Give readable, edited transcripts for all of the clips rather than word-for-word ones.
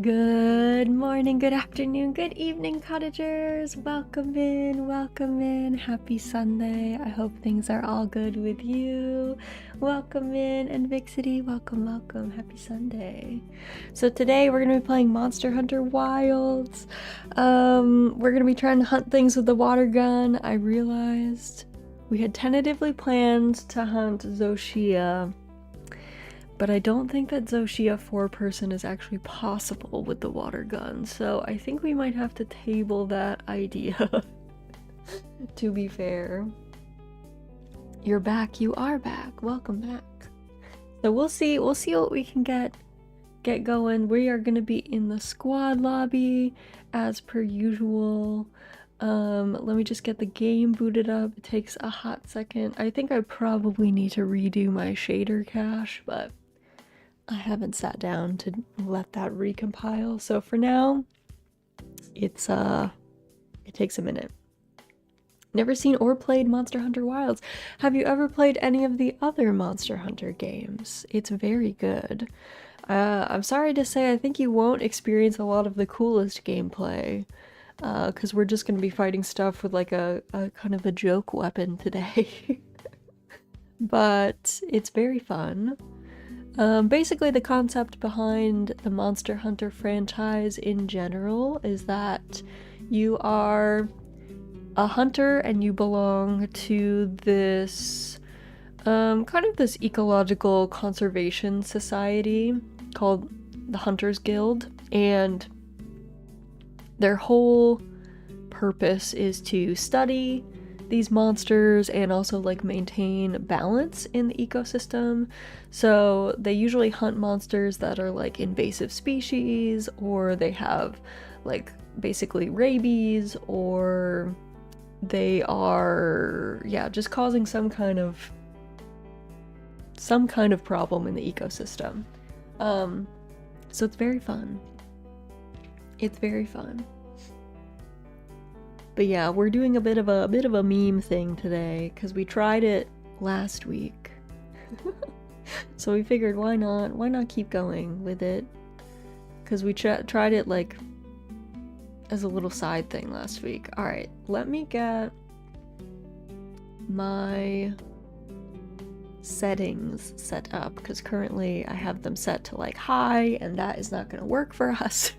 Good morning, good afternoon, good evening, cottagers. Welcome in, welcome in. Happy Sunday. I hope things are all good with you. Welcome in, and Vixity, welcome, welcome. Happy Sunday. So today we're gonna be playing Monster Hunter Wilds. We're gonna be trying to hunt things with the water gun. I realized we had tentatively planned to hunt Zoshia, but I don't think that Zoshia 4-person is actually possible with the water gun, so I think we might have to table that idea, to be fair. You're back, you are back, welcome back. So we'll see what we can get going. We are gonna be in the squad lobby, as per usual. Let me just get the game booted up. It takes a hot second. I think I probably need to redo my shader cache, but I haven't sat down to let that recompile, so for now, it takes a minute. Never seen or played Monster Hunter Wilds. Have you ever played any of the other Monster Hunter games? It's very good. I'm sorry to say I think you won't experience a lot of the coolest gameplay, because we're just gonna be fighting stuff with like a kind of a joke weapon today. But it's very fun. Basically, the concept behind the Monster Hunter franchise in general is that you are a hunter and you belong to this kind of this ecological conservation society called the Hunters Guild, and their whole purpose is to study these monsters and also like maintain balance in the ecosystem. So they usually hunt monsters that are like invasive species, or they have like basically rabies, or they are just causing some kind of problem in the ecosystem. So it's very fun. It's very fun. But yeah, we're doing a bit of a meme thing today because we tried it last week. So we figured why not keep going with it, because we tried it like as a little side thing last week. All right, let me get my settings set up, because currently I have them set to like high, and that is not going to work for us.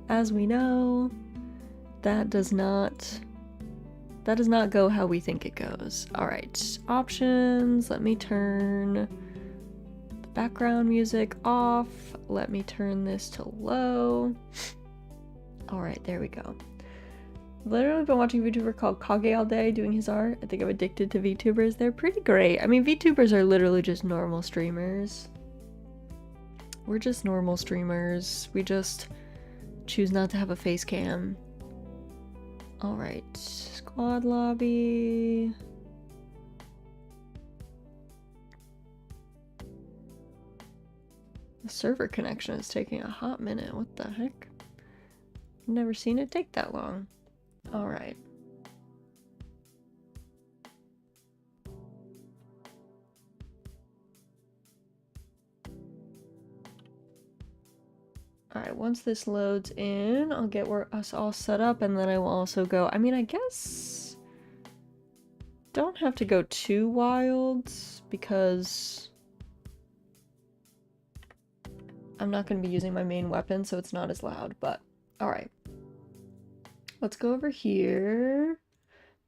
As we know, that does not go how we think it goes. All right, options. Let me turn the background music off. Let me turn this to low. All right, there we go. I've literally been watching a VTuber called Kage all day doing his art. I think I'm addicted to VTubers. They're pretty great. I mean, VTubers are literally just normal streamers. We're just normal streamers. We just choose not to have a face cam. Alright, squad lobby. The server connection is taking a hot minute. What the heck? I've never seen it take that long. Alright. Alright, once this loads in, I'll get us all set up, and then I will also go. I mean, I guess don't have to go too wild, because I'm not going to be using my main weapon, so it's not as loud, but alright. Let's go over here.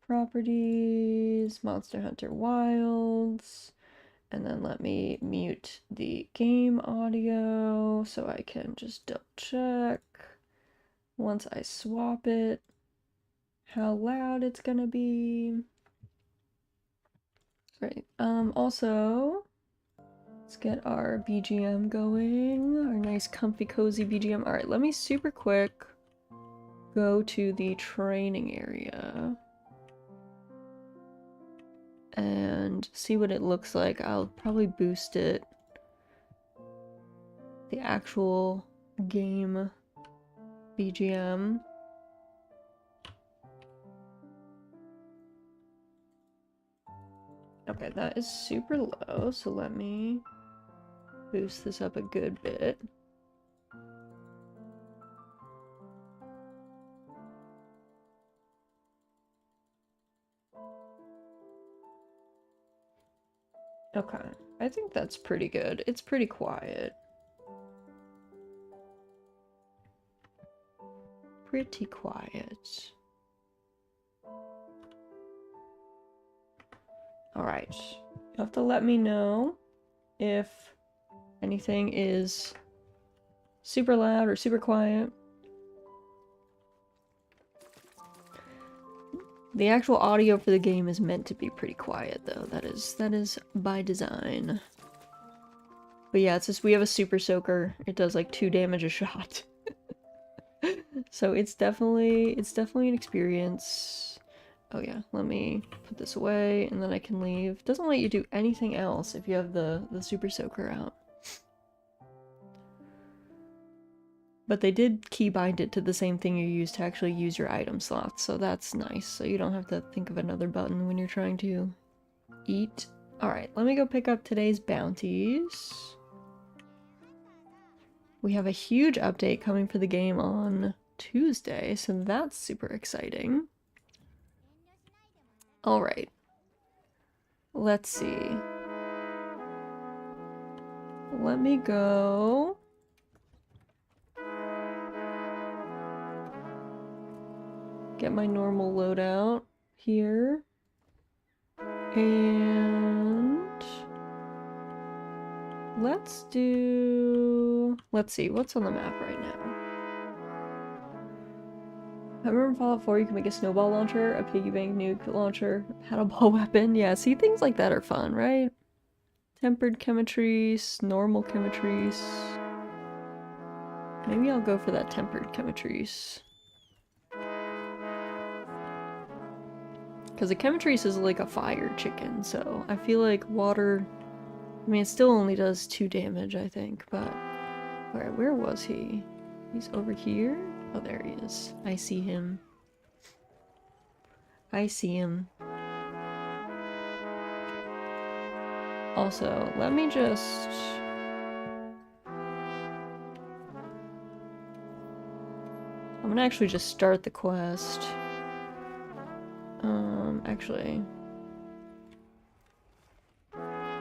Properties, Monster Hunter Wilds. And then let me mute the game audio so I can just double check once I swap it how loud it's gonna be. Great. Also, let's get our BGM going, our nice comfy cozy BGM. All right, let me super quick go to the training area and see what it looks like. I'll probably boost it, the actual game BGM. Okay, that is super low, so let me boost this up a good bit. Okay, I think that's pretty good. It's pretty quiet. Pretty quiet. Alright. You'll have to let me know if anything is super loud or super quiet. The actual audio for the game is meant to be pretty quiet, though. That is by design. But yeah, it's just we have a super soaker. It does like 2 damage a shot. So it's definitely an experience. Oh yeah, let me put this away and then I can leave. Doesn't let you do anything else if you have the super soaker out. But they did keybind it to the same thing you use to actually use your item slots, so that's nice. So you don't have to think of another button when you're trying to eat. Alright, let me go pick up today's bounties. We have a huge update coming for the game on Tuesday, so that's super exciting. Alright. Let's see. Let me go... get my normal loadout here. And... let's see, what's on the map right now? I remember in Fallout 4 you can make a snowball launcher, a piggy bank nuke launcher, a paddleball weapon. Yeah, see, things like that are fun, right? Tempered chemistries, normal chemistries. Maybe I'll go for that tempered chemistries. Because the chemistries is like a fire chicken, so I feel like water... I mean, it still only does 2 damage, I think, but... Alright, where was he? He's over here? Oh, there he is. I see him. I see him. Also, let me just... I'm gonna actually just start the quest. Actually...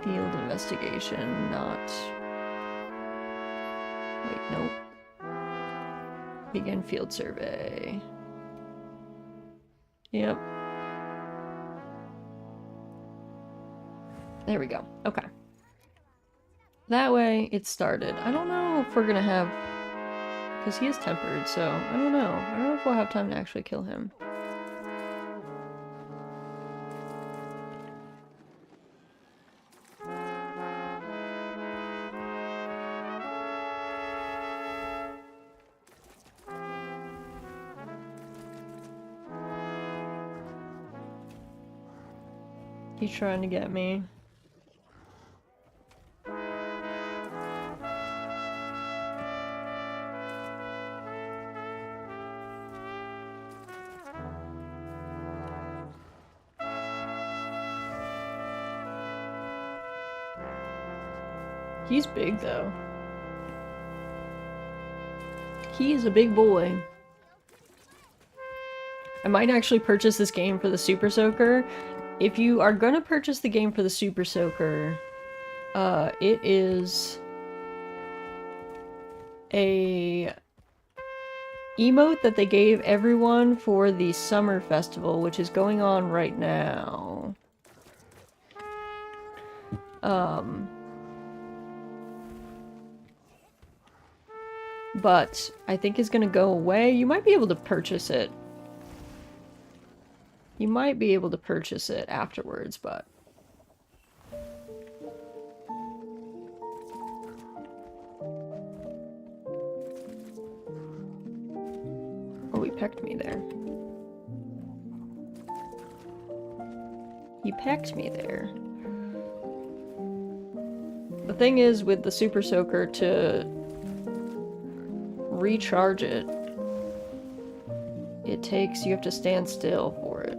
Field investigation, not... Wait, nope. Begin field survey. Yep. There we go. Okay. That way, it started. I don't know if we're gonna have... Because he is tempered, so I don't know. I don't know if we'll have time to actually kill him. He's trying to get me. He's big, though. He is a big boy. I might actually purchase this game for the Super Soaker. If you are gonna purchase the game for the Super Soaker, it is a emote that they gave everyone for the summer festival, which is going on right now. But I think it's gonna go away. You might be able to purchase it. You might be able to purchase it afterwards, but... Oh, he pecked me there. He pecked me there. The thing is, with the Super Soaker, to recharge it, you have to stand still for it.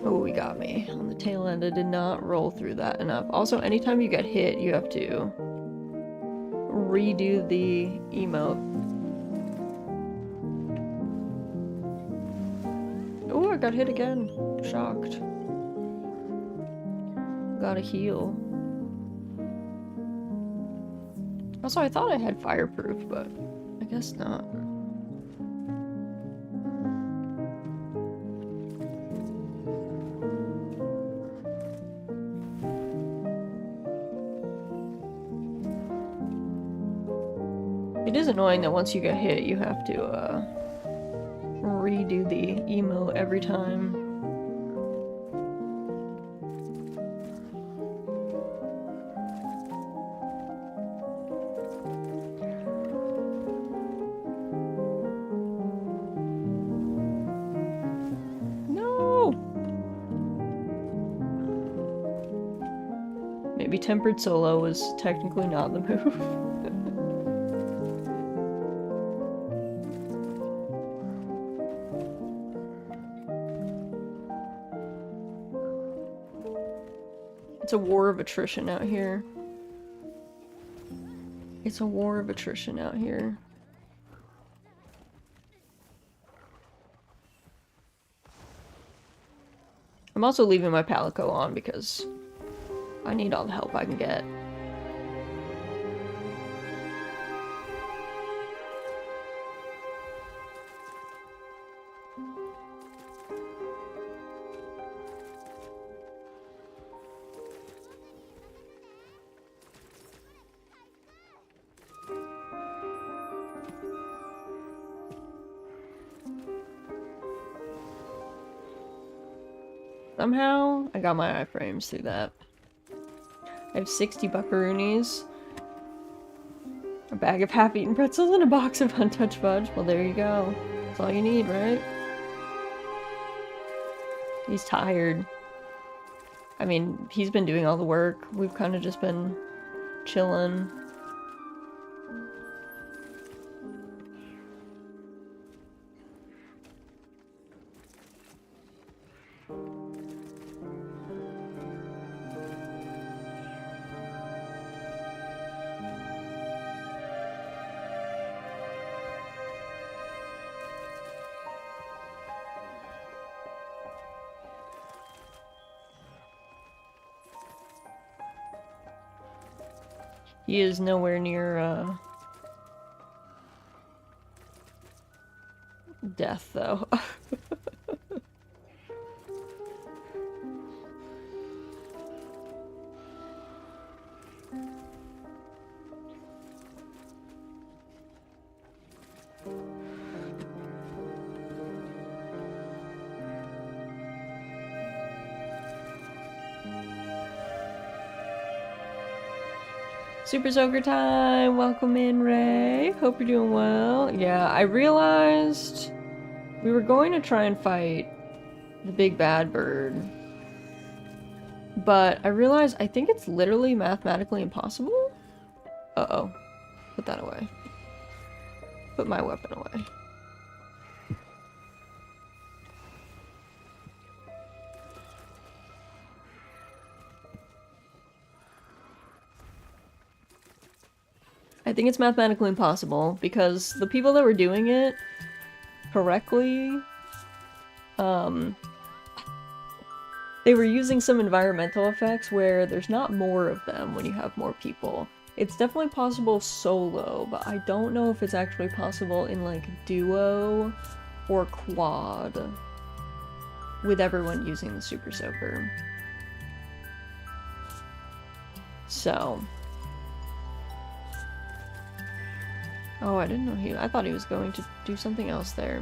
Oh, he got me. On the tail end, I did not roll through that enough. Also, anytime you get hit, you have to redo the emote. Oh, I I got hit again. Shocked. Gotta heal. Also, I thought I had fireproof, but I guess not. It is annoying that once you get hit, you have to, redo the emote every time. No! Maybe tempered solo was technically not the move. It's a war of attrition out here. It's a war of attrition out here. I'm also leaving my palico on because I need all the help I can get. Somehow, I got my iframes through that. I have 60 buckaroonies, a bag of half-eaten pretzels, and a box of untouched fudge. Well, there you go. That's all you need, right? He's tired. I mean, he's been doing all the work. We've kind of just been chilling. He is nowhere near, death, though. Super Soaker time! Welcome in, Ray. Hope you're doing well. Yeah, I realized we were going to try and fight the big bad bird. But I realized I think it's literally mathematically impossible. Uh-oh. Put that away. Put my weapon away. I think it's mathematically impossible because the people that were doing it correctly, they were using some environmental effects where there's not more of them when you have more people. It's definitely possible solo, but I don't know if it's actually possible in like duo or quad with everyone using the Super Soaker. So... Oh, I didn't know I thought he was going to do something else there.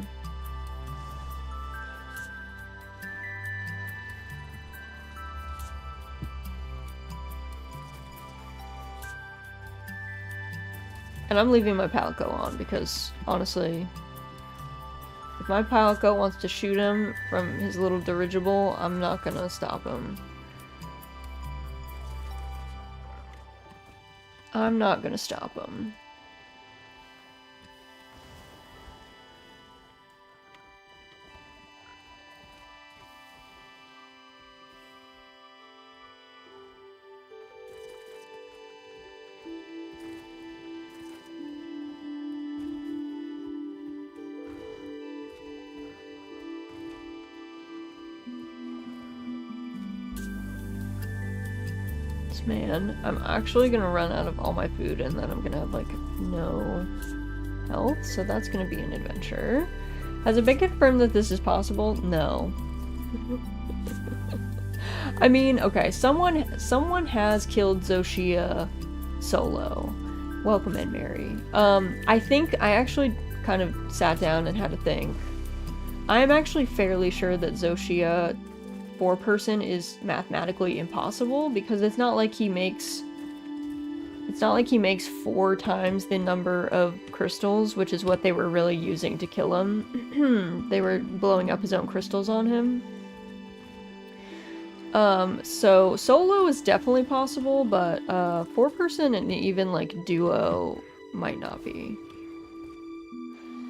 And I'm leaving my palico on because, honestly, if my palico wants to shoot him from his little dirigible, I'm not gonna stop him. I'm not gonna stop him. Man, I'm actually gonna run out of all my food and then I'm gonna have like no health, so that's gonna be an adventure. Has it been confirmed that this is possible? No. I mean, okay, someone has killed Zoshia solo. Welcome in, Mary. I think I actually kind of sat down and had to think. I'm actually fairly sure that Zoshia 4-person is mathematically impossible because it's not like he makes 4 times the number of crystals, which is what they were really using to kill him. They were blowing up his own crystals on him. So solo is definitely possible, but 4-person and even like duo might not be.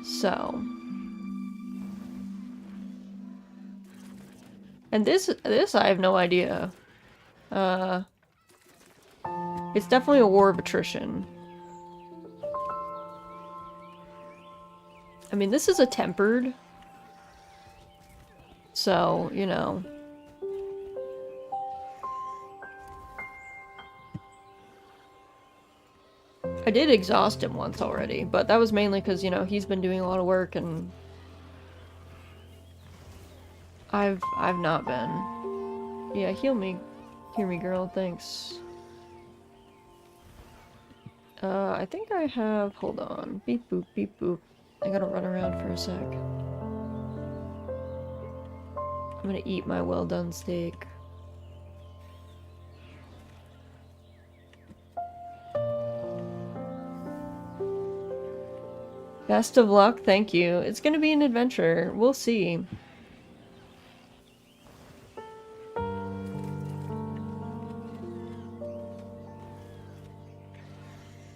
So, and this I have no idea. It's definitely a war of attrition. I mean, this is a tempered, so, you know. I did exhaust him once already, but that was mainly because, you know, he's been doing a lot of work and I've not been. Yeah, heal me, girl, thanks. I think I have, hold on, beep boop, beep boop. I gotta run around for a sec. I'm gonna eat my well done steak. Best of luck, thank you. It's gonna be an adventure. We'll see.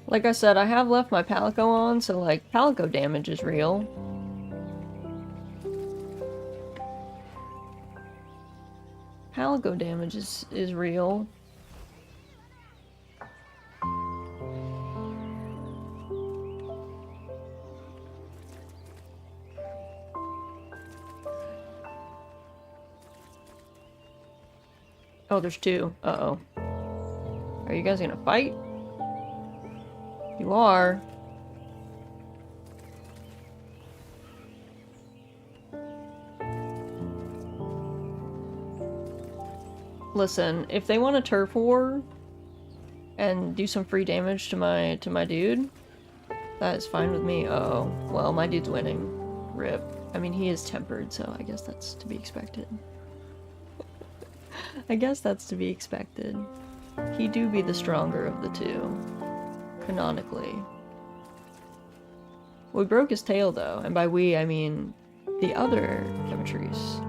Like I said, I have left my palico on, so like, palico damage is real. Palico damage is real. Oh, there's 2. Uh-oh. Are you guys gonna fight? You are. Listen, if they want a turf war and do some free damage to my dude, that is fine with me. Uh-oh. Well, my dude's winning. Rip. I mean, he is tempered, so I guess that's to be expected. I guess that's to be expected. He do be the stronger of the 2. Canonically. We broke his tail, though, and by we, I mean the other Demetrius.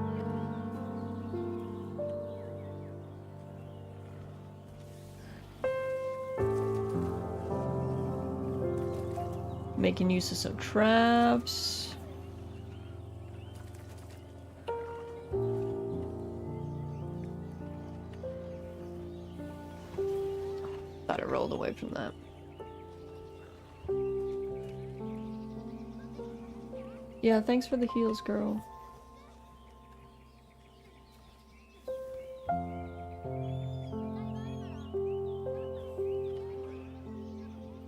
Making use of some traps. Thought I rolled away from that. Yeah, thanks for the heals, girl.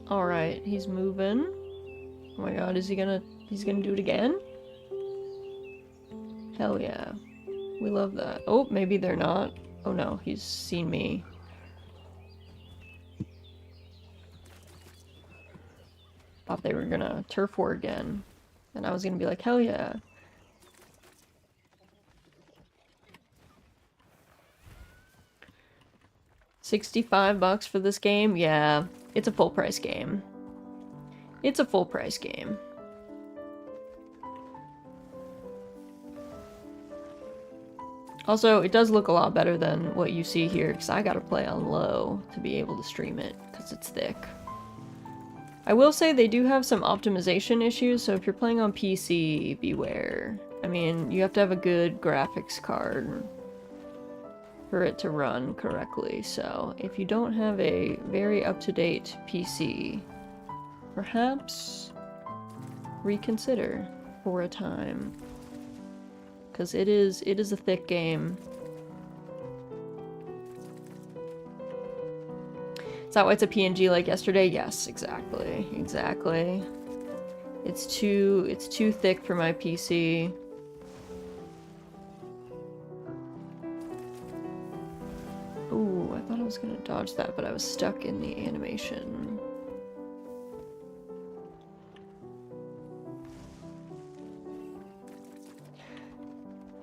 Alright, he's moving. Oh my god, he's gonna do it again? Hell yeah. We love that. Oh, maybe they're not. Oh no, he's seen me. Thought they were gonna turf war again. And I was gonna be like, hell yeah. $65 for this game? Yeah, it's a full price game. It's a full price game. Also, it does look a lot better than what you see here, because I gotta play on low to be able to stream it, because it's thick. I will say they do have some optimization issues, so if you're playing on PC, beware. I mean, you have to have a good graphics card for it to run correctly, so if you don't have a very up-to-date PC, perhaps reconsider for a time. Because it is a thick game. Is that why it's a PNG like yesterday? Yes, exactly. Exactly. It's too thick for my PC. Ooh, I thought I was gonna dodge that, but I was stuck in the animation.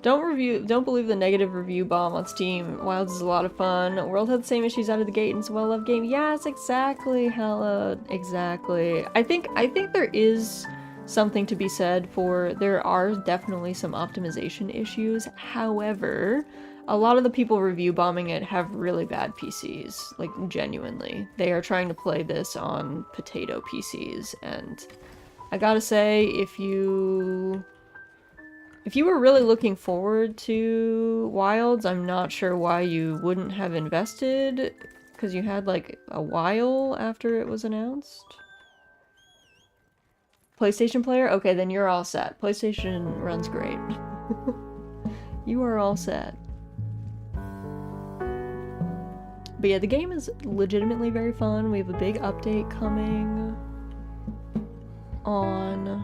Don't believe the negative review bomb on Steam. Wilds is a lot of fun. World had the same issues out of the gate and it's a well-loved game. Yes, exactly, Hella. Exactly. I think there is something to be said for there are definitely some optimization issues. However, a lot of the people review bombing it have really bad PCs. Like, genuinely. They are trying to play this on potato PCs, and I gotta say, if you were really looking forward to Wilds, I'm not sure why you wouldn't have invested, because you had like a while after it was announced. PlayStation player? Okay, then you're all set. PlayStation runs great. You are all set. But yeah, the game is legitimately very fun. We have a big update coming on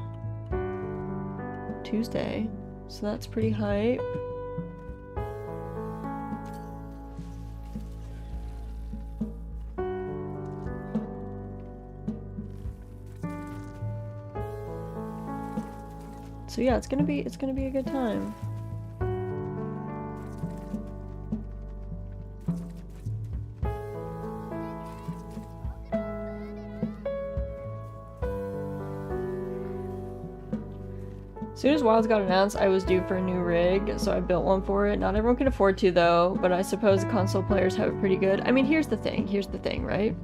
Tuesday. So that's pretty hype. So yeah, it's gonna be a good time. As soon as Wilds got announced, I was due for a new rig, so I built one for it. Not everyone can afford to, though, but I suppose console players have it pretty good. I mean, here's the thing, right?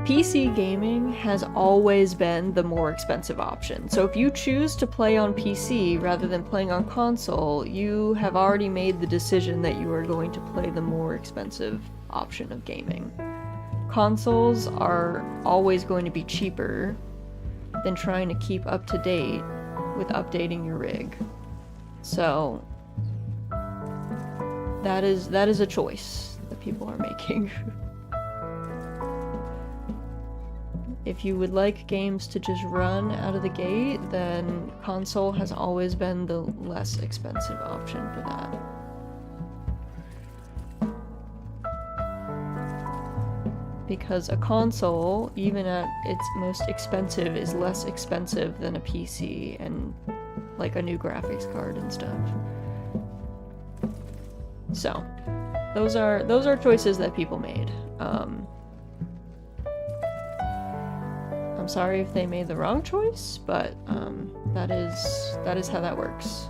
PC gaming has always been the more expensive option. So if you choose to play on PC rather than playing on console, you have already made the decision that you are going to play the more expensive option of gaming. Consoles are always going to be cheaper than trying to keep up to date with updating your rig. So that is a choice that people are making. If you would like games to just run out of the gate, then console has always been the less expensive option for that. Because a console, even at its most expensive, is less expensive than a PC and like a new graphics card and stuff. So, those are choices that people made. I'm sorry if they made the wrong choice, but that is how that works.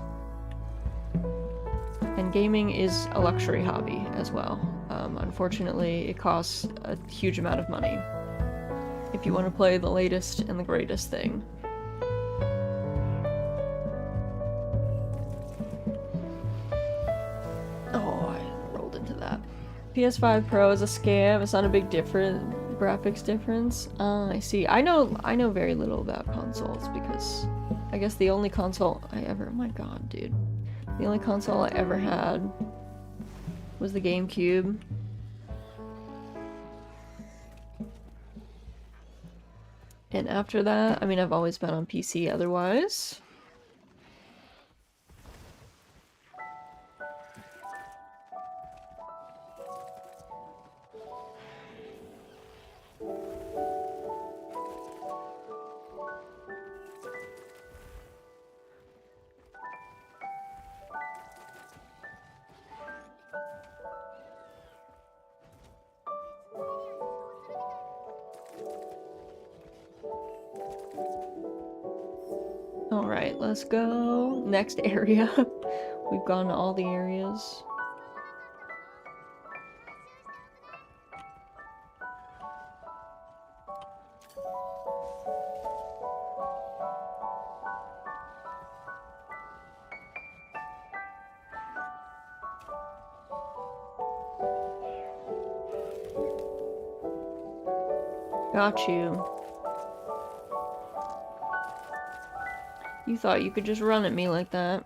And gaming is a luxury hobby as well. Unfortunately, it costs a huge amount of money if you want to play the latest and the greatest thing. Oh, I rolled into that. PS5 Pro is a scam. It's not a big graphics difference. I see. I know very little about consoles because I guess the only console I ever, oh my god, dude. The only console I ever had was the GameCube. And after that, I mean, I've always been on PC otherwise. Alright, let's go. Next area. We've gone to all the areas. Got you. You thought you could just run at me like that.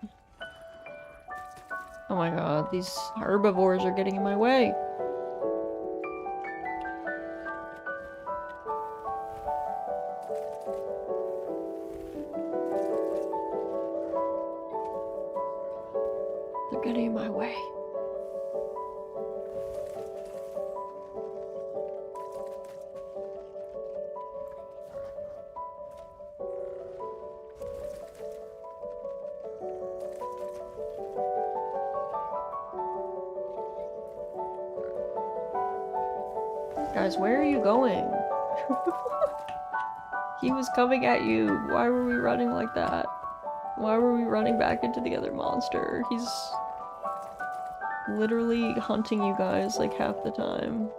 Oh my god, these herbivores are getting in my way. Guys, where are you going? He was coming at you. Why were we running like that? Why were we running back into the other monster? He's literally hunting you guys like half the time.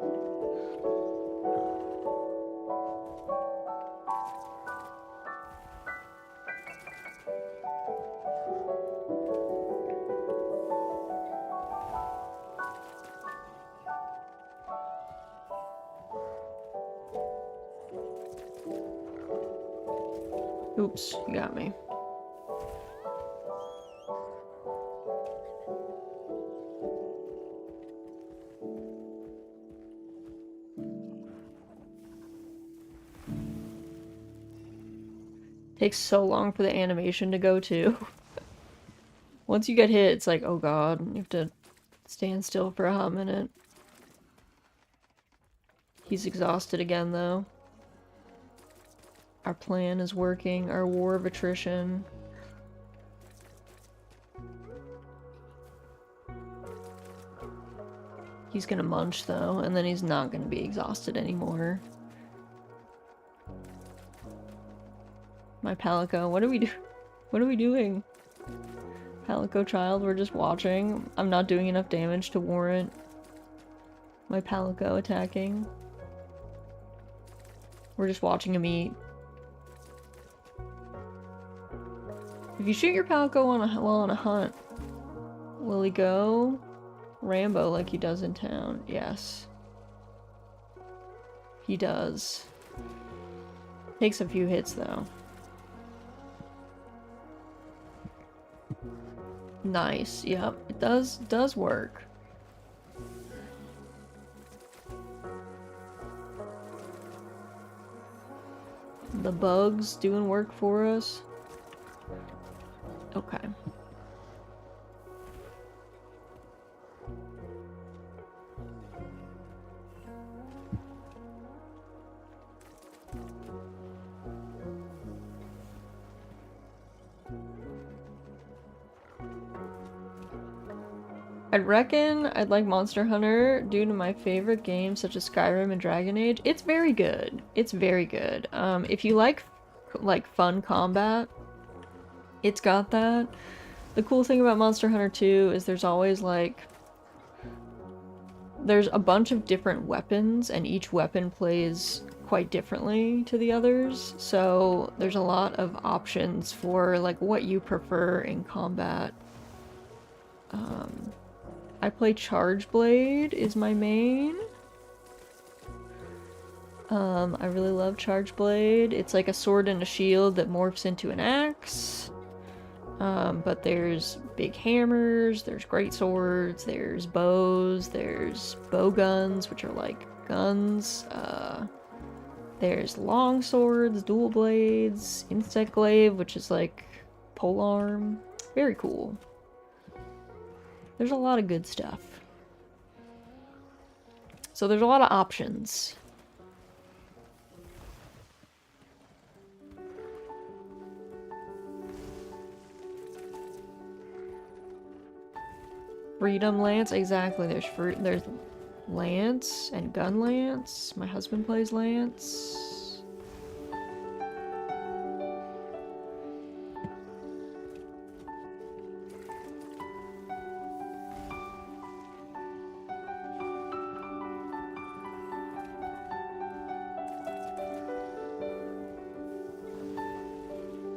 Oops, you got me. Takes so long for the animation to go too. Once you get hit, it's like, oh god, you have to stand still for a hot minute. He's exhausted again though. Our plan is working, our war of attrition. He's gonna munch though, and then he's not gonna be exhausted anymore. My Palico, what are we doing? Palico child, we're just watching. I'm not doing enough damage to warrant my Palico attacking. We're just watching him eat. If you shoot your Palico while on a hunt, will he go Rambo like he does in town? Yes. He does. Takes a few hits though. Nice, yep. It does work. The bugs doing work for us. Okay. I'd reckon I'd like Monster Hunter due to my favorite games such as Skyrim and Dragon Age. It's very good. It's very good. If you like fun combat, it's got that. The cool thing about Monster Hunter 2 is there's always there's a bunch of different weapons and each weapon plays quite differently to the others. So there's a lot of options for like what you prefer in combat. I play Charge Blade is my main. I really love Charge Blade. It's like a sword and a shield that morphs into an axe. But there's big hammers, there's great swords, there's bows, there's bow guns, which are like guns. There's long swords, dual blades, insect glaive, which is like polearm. Very cool. There's a lot of good stuff. So there's a lot of options. Freedom Lance, exactly. There's Lance and Gun Lance. My husband plays Lance.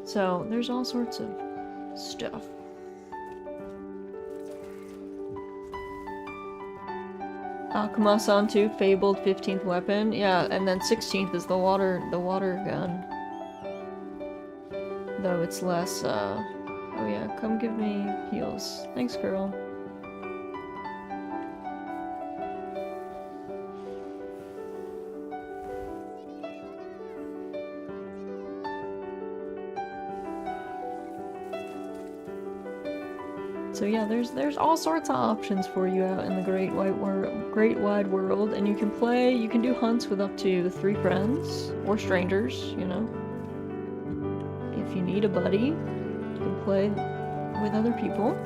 So there's all sorts of stuff. Akuma-san too, fabled 15th weapon. Yeah, and then 16th is the water gun. Though it's less, oh yeah, come give me heals. Thanks, girl. So yeah, there's all sorts of options for you out in the great wide world, and you can do hunts with up to 3 friends or strangers, you know. If you need a buddy, you can play with other people.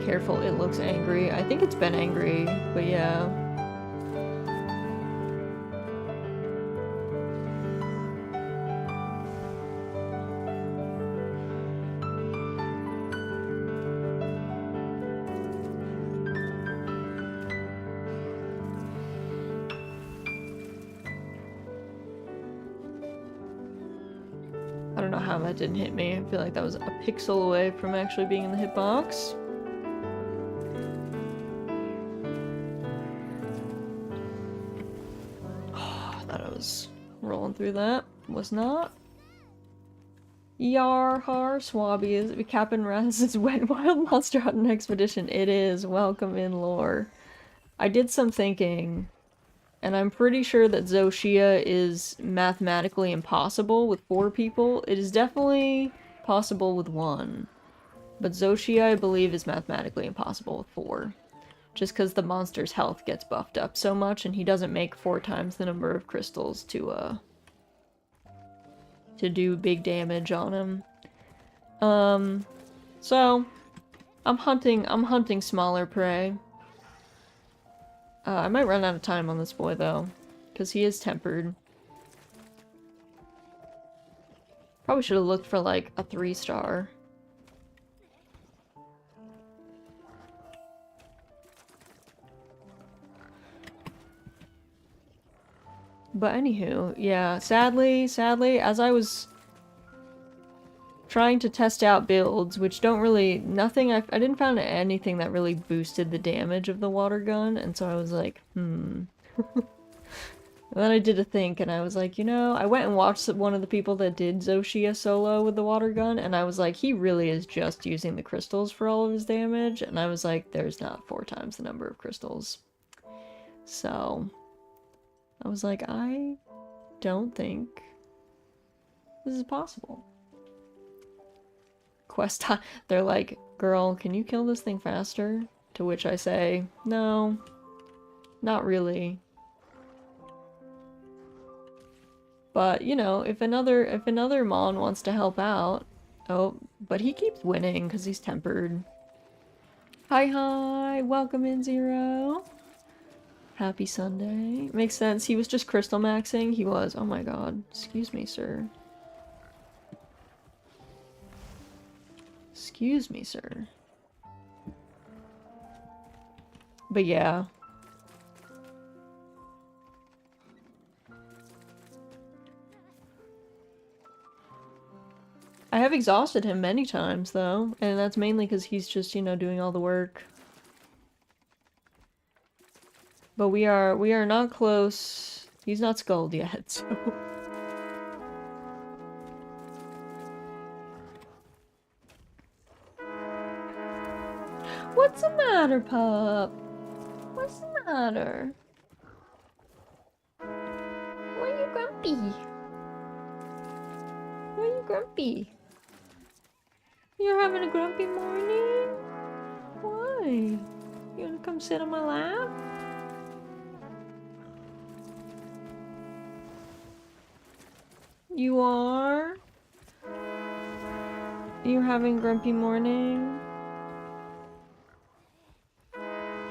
careful, it looks angry. I think it's been angry, but yeah. I don't know how that didn't hit me. I feel like that was a pixel away from actually being in the hitbox. Oh, I thought I was rolling through that. Was not. Yar har Swabby is Captain Raz's Wet Wild Monster Hunting Expedition. It is. Welcome in, lore. I did some thinking, and I'm pretty sure that Zoshia is mathematically impossible with 4 people. It is definitely possible with 1. But Zoshia, I believe, is mathematically impossible with 4. Just because the monster's health gets buffed up so much, and he doesn't make 4 times the number of crystals to do big damage on him. So I'm hunting smaller prey. I might run out of time on this boy though, because he is tempered. Probably should have looked for like a 3-star. But anywho, yeah, sadly, as I was trying to test out builds, which don't really, I didn't find anything that really boosted the damage of the water gun, and so I was like, And then I did a think, and I was like, you know, I went and watched one of the people that did Zoshia solo with the water gun, and I was like, he really is just using the crystals for all of his damage, and I was like, there's not 4 times the number of crystals. So I was like, I don't think this is possible. Quest time. They're like, girl, can you kill this thing faster? To which I say, no, not really. But, you know, if another Mon wants to help out... Oh, but he keeps winning because he's tempered. Hi, welcome in, Zero. Happy Sunday. Makes sense. He was just crystal maxing. He was. Oh my god. Excuse me, sir. Excuse me, sir. But yeah. I have exhausted him many times, though. And that's mainly because he's just, you know, doing all the work. But we are not close. He's not skulled yet, so... What's the matter, pup? What's the matter? Why are you grumpy? Why are you grumpy? You're having a grumpy morning? Why? You wanna come sit on my lap? You are? You're having a grumpy morning?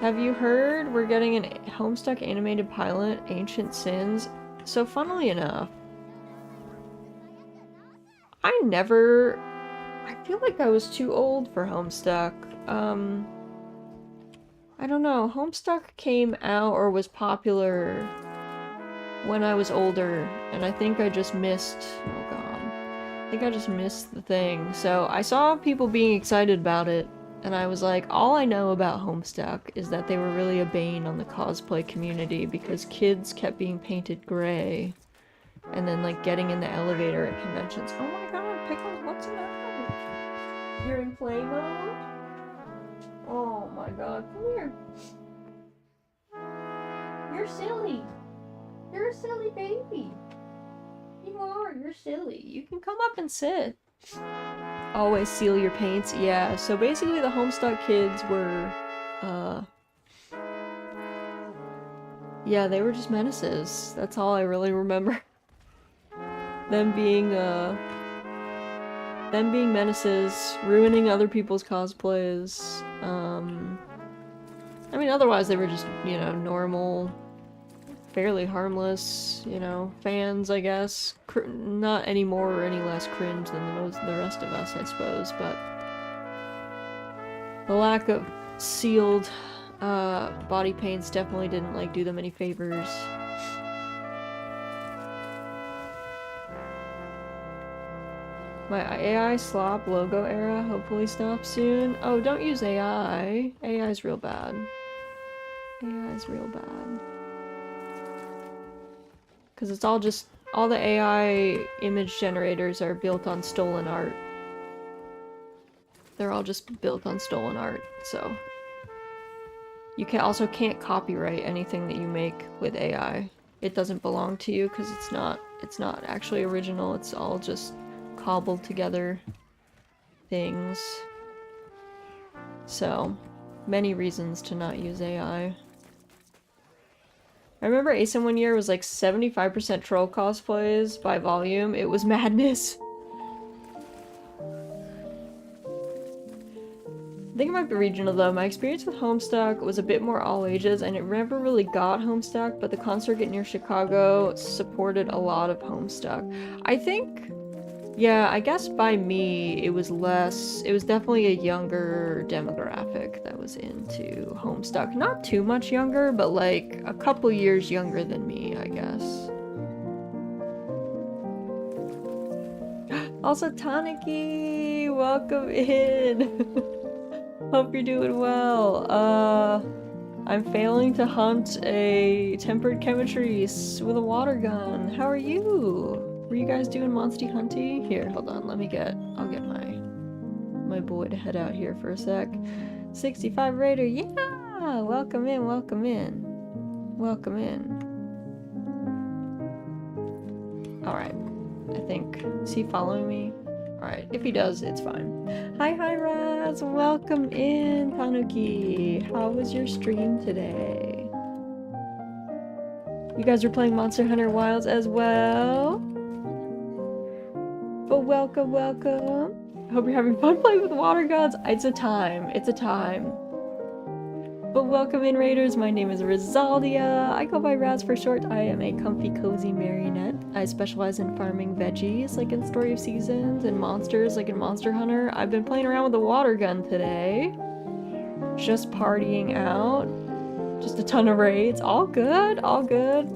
Have you heard we're getting an Homestuck animated pilot, Ancient Sins? So funnily enough, I feel like I was too old for Homestuck. I don't know, Homestuck came out or was popular when I was older, and I think I just missed, oh god, I think I just missed the thing. So I saw people being excited about it, and I was like, all I know about Homestuck is that they were really a bane on the cosplay community because kids kept being painted gray, and then like getting in the elevator at conventions. Oh my god, Pickles, what's the matter? You're in play mode? Oh my god, come here. You're silly. You're a silly baby. You are, you're silly. You can come up and sit. Always seal your paints. Yeah, so basically the Homestuck kids were, yeah, they were just menaces. That's all I really remember. Them being, them being menaces, ruining other people's cosplays. I mean, otherwise they were just, you know, normal, fairly harmless, you know, fans, I guess. Not any more or any less cringe than the rest of us, I suppose, but the lack of sealed body paints definitely didn't, like, do them any favors. My AI slop logo era hopefully stops soon. Oh, don't use AI. AI's real bad. AI's real bad. Because it's all just... all the AI image generators are built on stolen art. They're all just built on stolen art, so... You also can't copyright anything that you make with AI. It doesn't belong to you because it's not actually original. It's all just cobbled together things. So, many reasons to not use AI. I remember ASIN one year was like 75% troll cosplays by volume. It was madness. I think it might be regional though. My experience with Homestuck was a bit more all ages, and it never really got Homestuck, but the con circuit near Chicago supported a lot of Homestuck. I think, yeah, I guess by me, it was less, it was definitely a younger demographic that was into Homestuck. Not too much younger, but like a couple years younger than me, I guess. Also, Taniki, welcome in! Hope you're doing well. I'm failing to hunt a tempered chemistries with a water gun. How are you? Were you guys doing Monsty Hunty? Here, hold on, I'll get my boy to head out here for a sec. 65 Raider, yeah! Welcome in, welcome in. Welcome in. Alright, I think, is he following me? Alright, if he does, it's fine. Hi Raz! Welcome in, Tanuki! How was your stream today? You guys are playing Monster Hunter Wilds as well? But welcome, welcome! I hope you're having fun playing with water guns! It's a time, it's a time. But welcome in, Raiders. My name is Rizaldia. I go by Raz for short. I am a comfy, cozy marionette. I specialize in farming veggies, like in Story of Seasons, and monsters, like in Monster Hunter. I've been playing around with a water gun today. Just partying out. Just a ton of raids. All good, all good.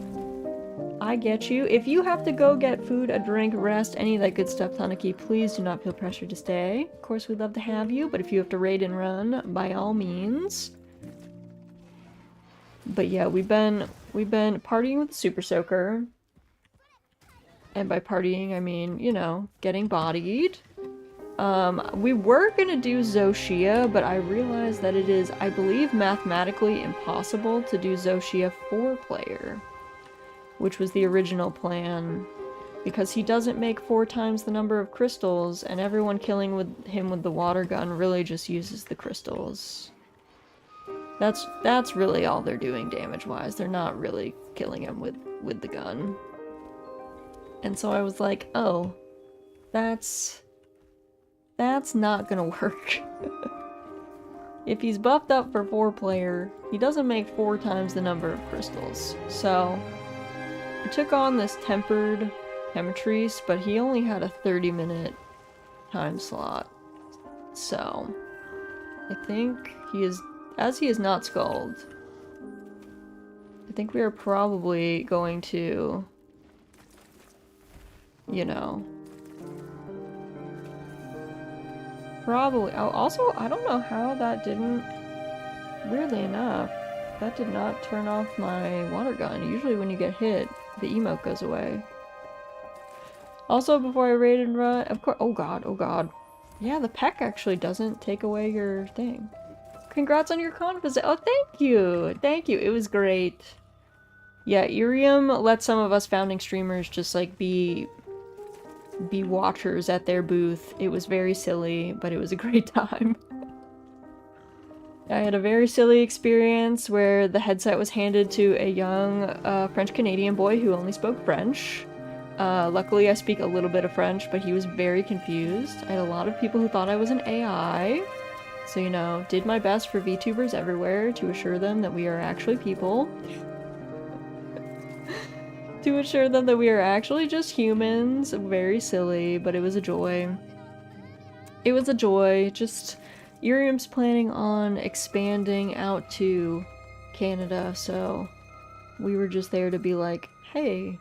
I get you. If you have to go get food, a drink, rest, any of that good stuff, Tanuki, please do not feel pressured to stay. Of course, we'd love to have you, but if you have to raid and run, by all means. But yeah, we've been partying with the Super Soaker. And by partying, I mean, you know, getting bodied. We were gonna do Zoshia, but I realized that it is, I believe, mathematically impossible to do Zoshia 4-player. Which was the original plan. Because he doesn't make 4 times the number of crystals, and everyone killing him with the water gun really just uses the crystals. That's really all they're doing damage-wise. They're not really killing him with the gun. And so I was like, oh, that's not gonna work. If he's buffed up for 4-player, he doesn't make 4 times the number of crystals. So I took on this tempered Chemitrice, but he only had a 30-minute time slot. So I think he is... as he is not Skulled, I think we are probably going to, you know, probably, oh, also, I don't know how that didn't, weirdly enough, that did not turn off my water gun. Usually when you get hit, the emote goes away. Also, before I raid and run, of course, oh god, yeah, the peck actually doesn't take away your thing. Congrats on your con visit. Oh, thank you. Thank you. It was great. Yeah, Irium let some of us founding streamers just like be watchers at their booth. It was very silly, but it was a great time. I had a very silly experience where the headset was handed to a young French-Canadian boy who only spoke French. Luckily, I speak a little bit of French, but he was very confused. I had a lot of people who thought I was an AI. So, you know, did my best for VTubers everywhere to assure them that we are actually people. To assure them that we are actually just humans. Very silly, but it was a joy. It was a joy. Just, Irium's planning on expanding out to Canada, so we were just there to be like, hey,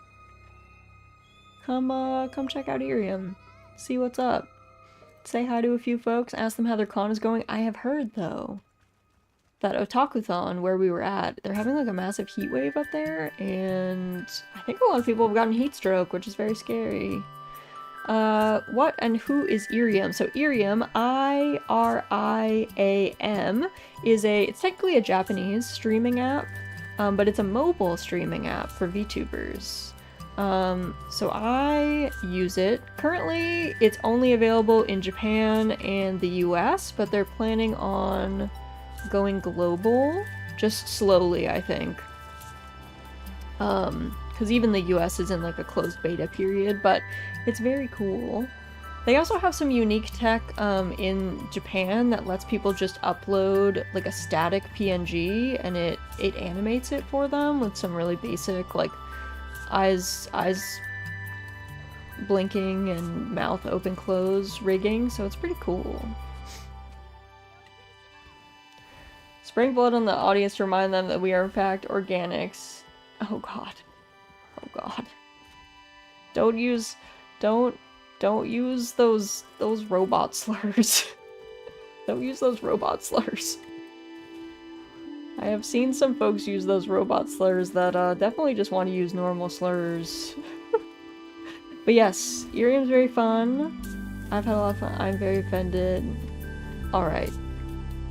come check out Irium. See what's up. Say hi to a few folks, ask them how their con is going. I have heard, though, that Otakuthon, where we were at, they're having like a massive heat wave up there, and I think a lot of people have gotten heat stroke, which is very scary. What and who is Irium? So Irium, I-R-I-A-M, it's technically a Japanese streaming app, but it's a mobile streaming app for VTubers. So I use it. Currently, it's only available in Japan and the US, but they're planning on going global, just slowly, I think. Because even the US is in like a closed beta period, but it's very cool. They also have some unique tech in Japan that lets people just upload like a static PNG and it animates it for them with some really basic like eyes blinking and mouth open close rigging, so it's pretty cool. Spraying blood on the audience to remind them that we are in fact organics. Oh god. Oh god. Don't use those robot slurs. Don't use those robot slurs. I have seen some folks use those robot slurs that definitely just want to use normal slurs. But yes, Irium's very fun. I've had a lot of fun. I'm very offended. Alright.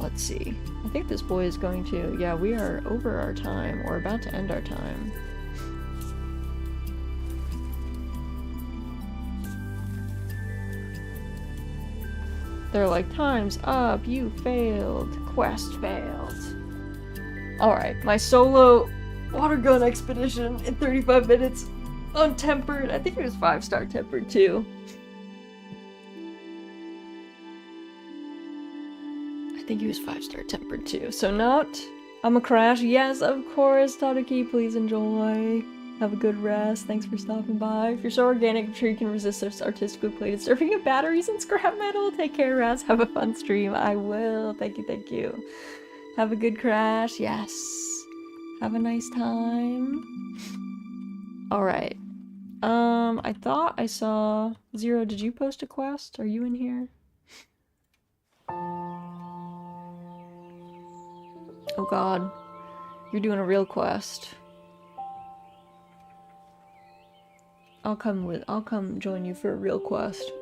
Let's see. I think this boy is going to... Yeah, we are over our time, or about to end our time. They're like, time's up, you failed. Quest failed. Alright, my solo water gun expedition in 35 minutes. Untempered. I think it was 5-star tempered too. I think he was 5-star tempered too. So not... I'm a crash. Yes, of course, Tanuki, please enjoy. Have a good rest. Thanks for stopping by. If you're so organic, I'm sure you can resist this artistically plated surfing of batteries and scrap metal. Take care, Raz. Have a fun stream. I will. Thank you, thank you. Have a good crash. Yes. Have a nice time. Alright. I thought I saw... Zero, did you post a quest? Are you in here? Oh god. You're doing a real quest. I'll come join you for a real quest.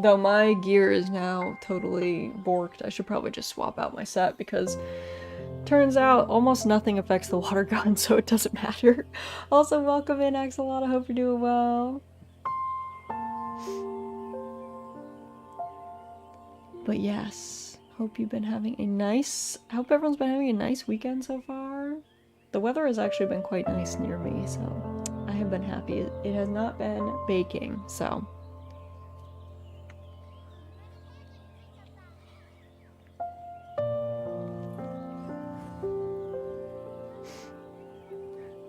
Though my gear is now totally borked. I should probably just swap out my set because turns out almost nothing affects the water gun, so it doesn't matter. Also, welcome in, Axolot. I hope you're doing well. But yes, hope you've been having a nice... I hope everyone's been having a nice weekend so far. The weather has actually been quite nice near me, so I have been happy. It has not been baking, so...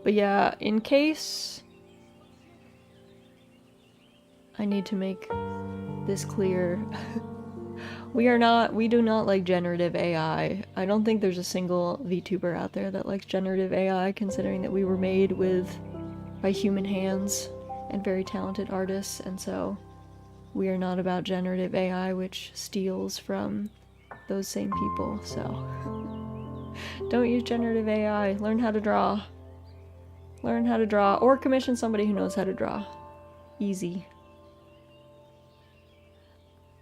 But yeah, in case I need to make this clear, we do not like generative AI. I don't think there's a single VTuber out there that likes generative AI, considering that we were made by human hands and very talented artists, and so we are not about generative AI, which steals from those same people, so don't use generative AI. Learn how to draw. Learn how to draw, or commission somebody who knows how to draw. Easy.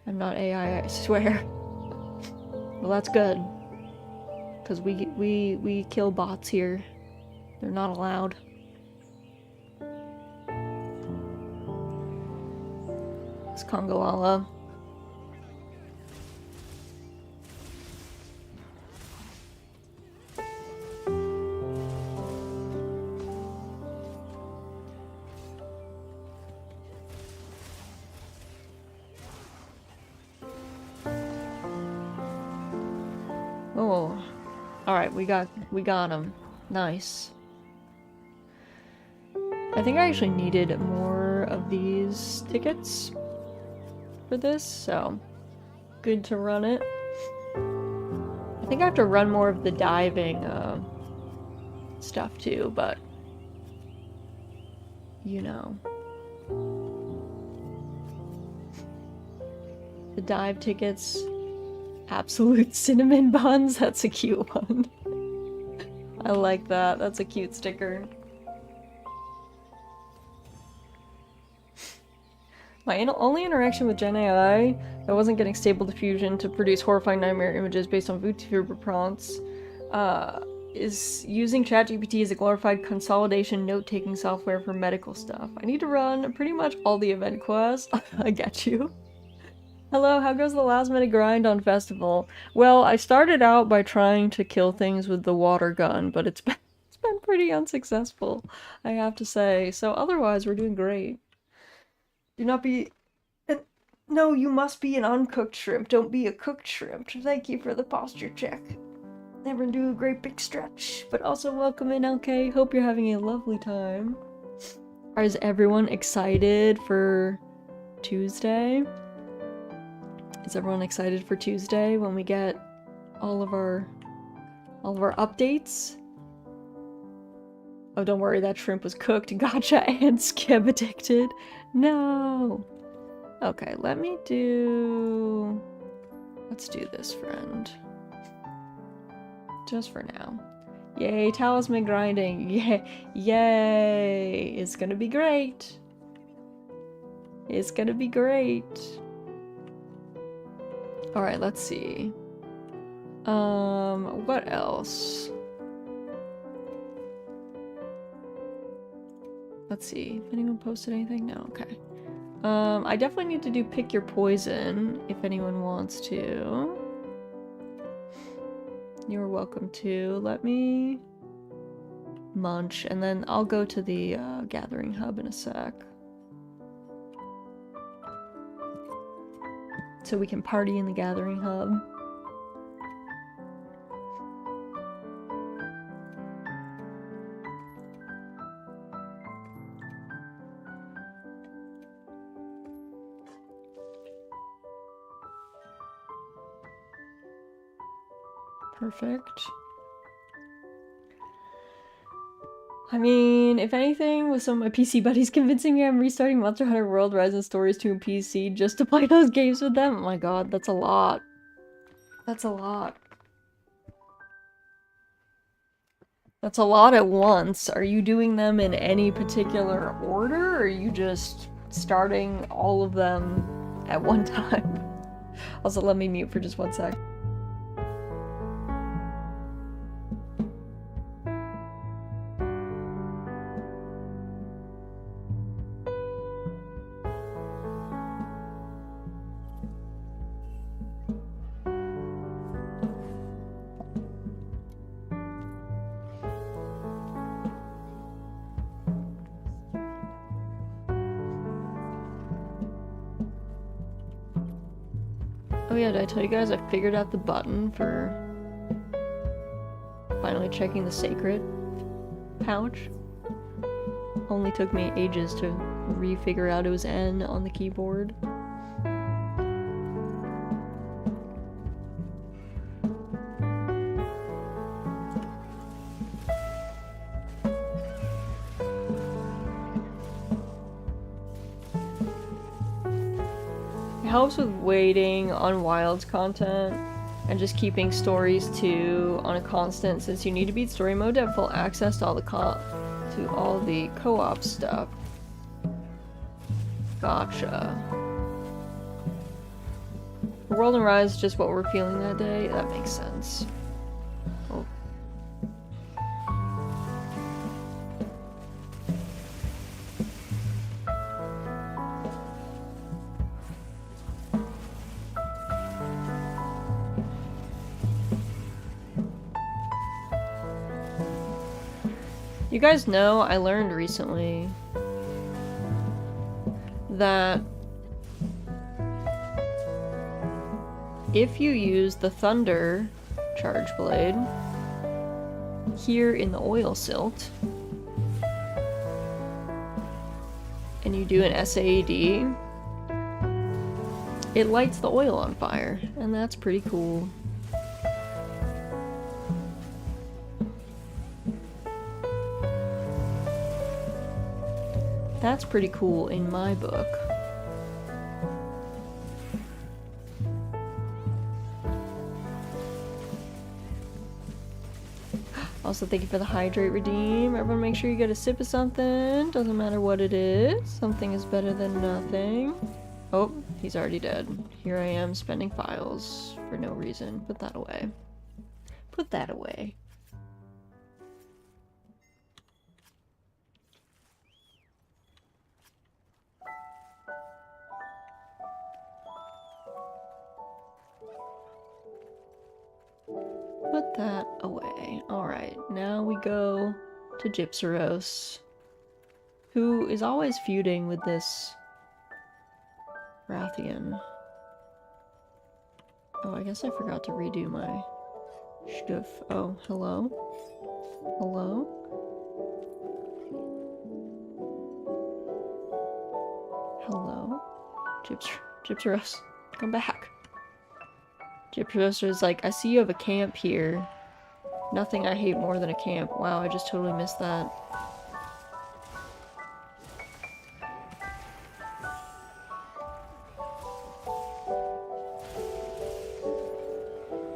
I'm not AI, I swear. Well, that's good. Because we kill bots here. They're not allowed. It's Congoala. Oh. Alright, we got him. Nice. I think I actually needed more of these tickets for this, so good to run it. I think I have to run more of the diving stuff too, but you know. The dive tickets, absolute cinnamon buns, that's a cute one. I like that, that's a cute sticker. My only interaction with Gen AI that wasn't getting stable diffusion to produce horrifying nightmare images based on VTuber prompts is using ChatGPT as a glorified consolidation note-taking software for medical stuff. I need to run pretty much all the event quests. I get you. Hello, how goes the last minute grind on festival? Well, I started out by trying to kill things with the water gun, but it's been pretty unsuccessful, I have to say. So otherwise, we're doing great. Do not be... No, you must be an uncooked shrimp. Don't be a cooked shrimp. Thank you for the posture check. Never do a great big stretch. But also welcome in, LK. Hope you're having a lovely time. Is everyone excited for Tuesday? Is everyone excited for Tuesday when we get all of our updates? Oh, don't worry, that shrimp was cooked. Gotcha, and skib addicted. No. Okay, let's do this, friend. Just for now. Yay, talisman grinding. Yay. It's gonna be great. It's gonna be great. Alright, let's see. What else? Let's see. If anyone posted anything? No, okay. I definitely need to do pick your poison if anyone wants to. You're welcome to. Let me munch, and then I'll go to the gathering hub in a sec. So we can party in the gathering hub. Perfect. I mean, if anything, with some of my PC buddies convincing me I'm restarting Monster Hunter World Rise and Stories 2 on PC just to play those games with them. Oh my god, that's a lot. That's a lot. That's a lot at once. Are you doing them in any particular order, or are you just starting all of them at one time? Also, let me mute for just 1 sec. Oh yeah, did I tell you guys I figured out the button for finally checking the sacred pouch? Only took me ages to re-figure out it was N on the keyboard. It helps with waiting on Wild's content and just keeping stories too on a constant, since you need to beat story mode to have full access to all the co-op stuff. Gotcha. World and Rise is just what we're feeling that day. That makes sense. Oh. You guys know, I learned recently that if you use the thunder charge blade. Here in the oil silt. And you do an SAD. It lights the oil on fire, and that's pretty cool. That's pretty cool in my book. Also, thank you for the hydrate redeem. Everyone make sure you get a sip of something. Doesn't matter what it is. Something is better than nothing. Oh, he's already dead. Here I am spending files for no reason. Put that away. Put that away. Put that away. Alright, now we go to Gypseros, who is always feuding with this Rathian. Oh, I guess I forgot to redo my stuff. Oh, hello? Hello? Hello? Gypseros, come back. Gypseros is like, I see you have a camp here. Nothing I hate more than a camp. Wow, I just totally missed that.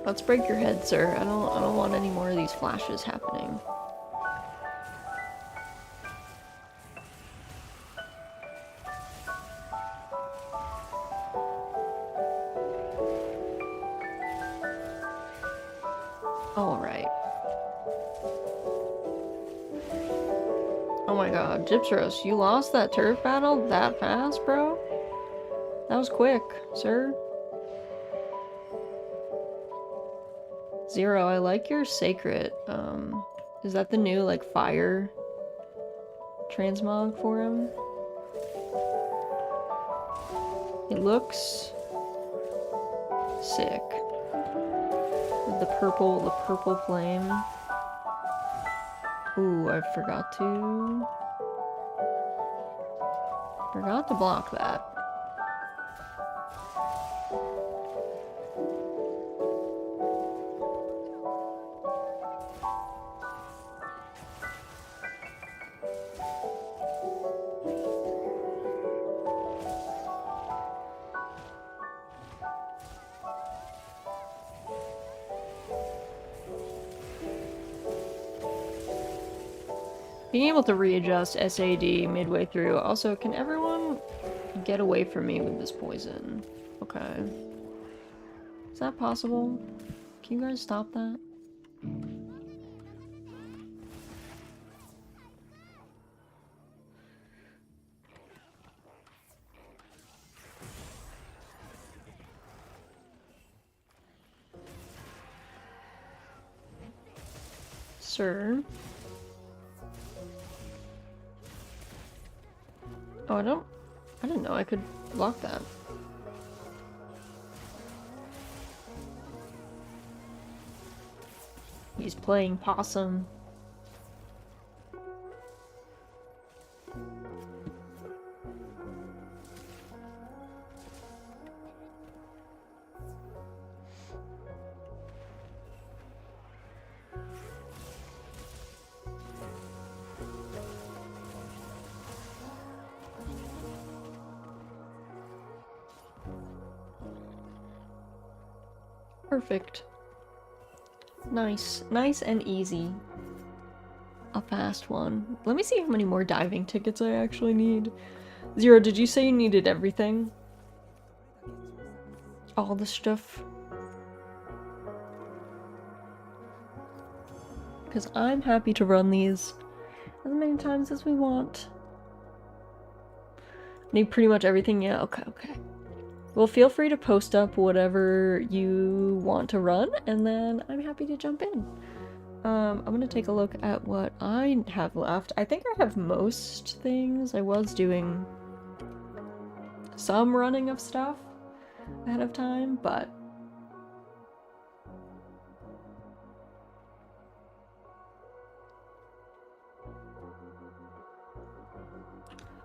Let's break your head, sir. I don't want any more of these flashes happening. Alright. Oh my god, Gypseros, you lost that turf battle that fast, bro? That was quick, sir. Zero, I like your sacred. Is that the new, like, fire transmog for him? It looks sick. With the purple flame. Ooh, I forgot to block that. Being able to readjust SAD midway through. Also, can everyone get away from me with this poison? Okay. Is that possible? Can you guys stop that? Sir? Oh, I didn't know I could block that. He's playing possum. Perfect. Nice. Nice and easy. A fast one. Let me see how many more diving tickets I actually need. Zero, did you say you needed everything? All the stuff? Because I'm happy to run these as many times as we want. Need pretty much everything, yeah? Okay, okay. Well, feel free to post up whatever you want to run, and then I'm happy to jump in. I'm gonna take a look at what I have left. I think I have most things. I was doing some running of stuff ahead of time, but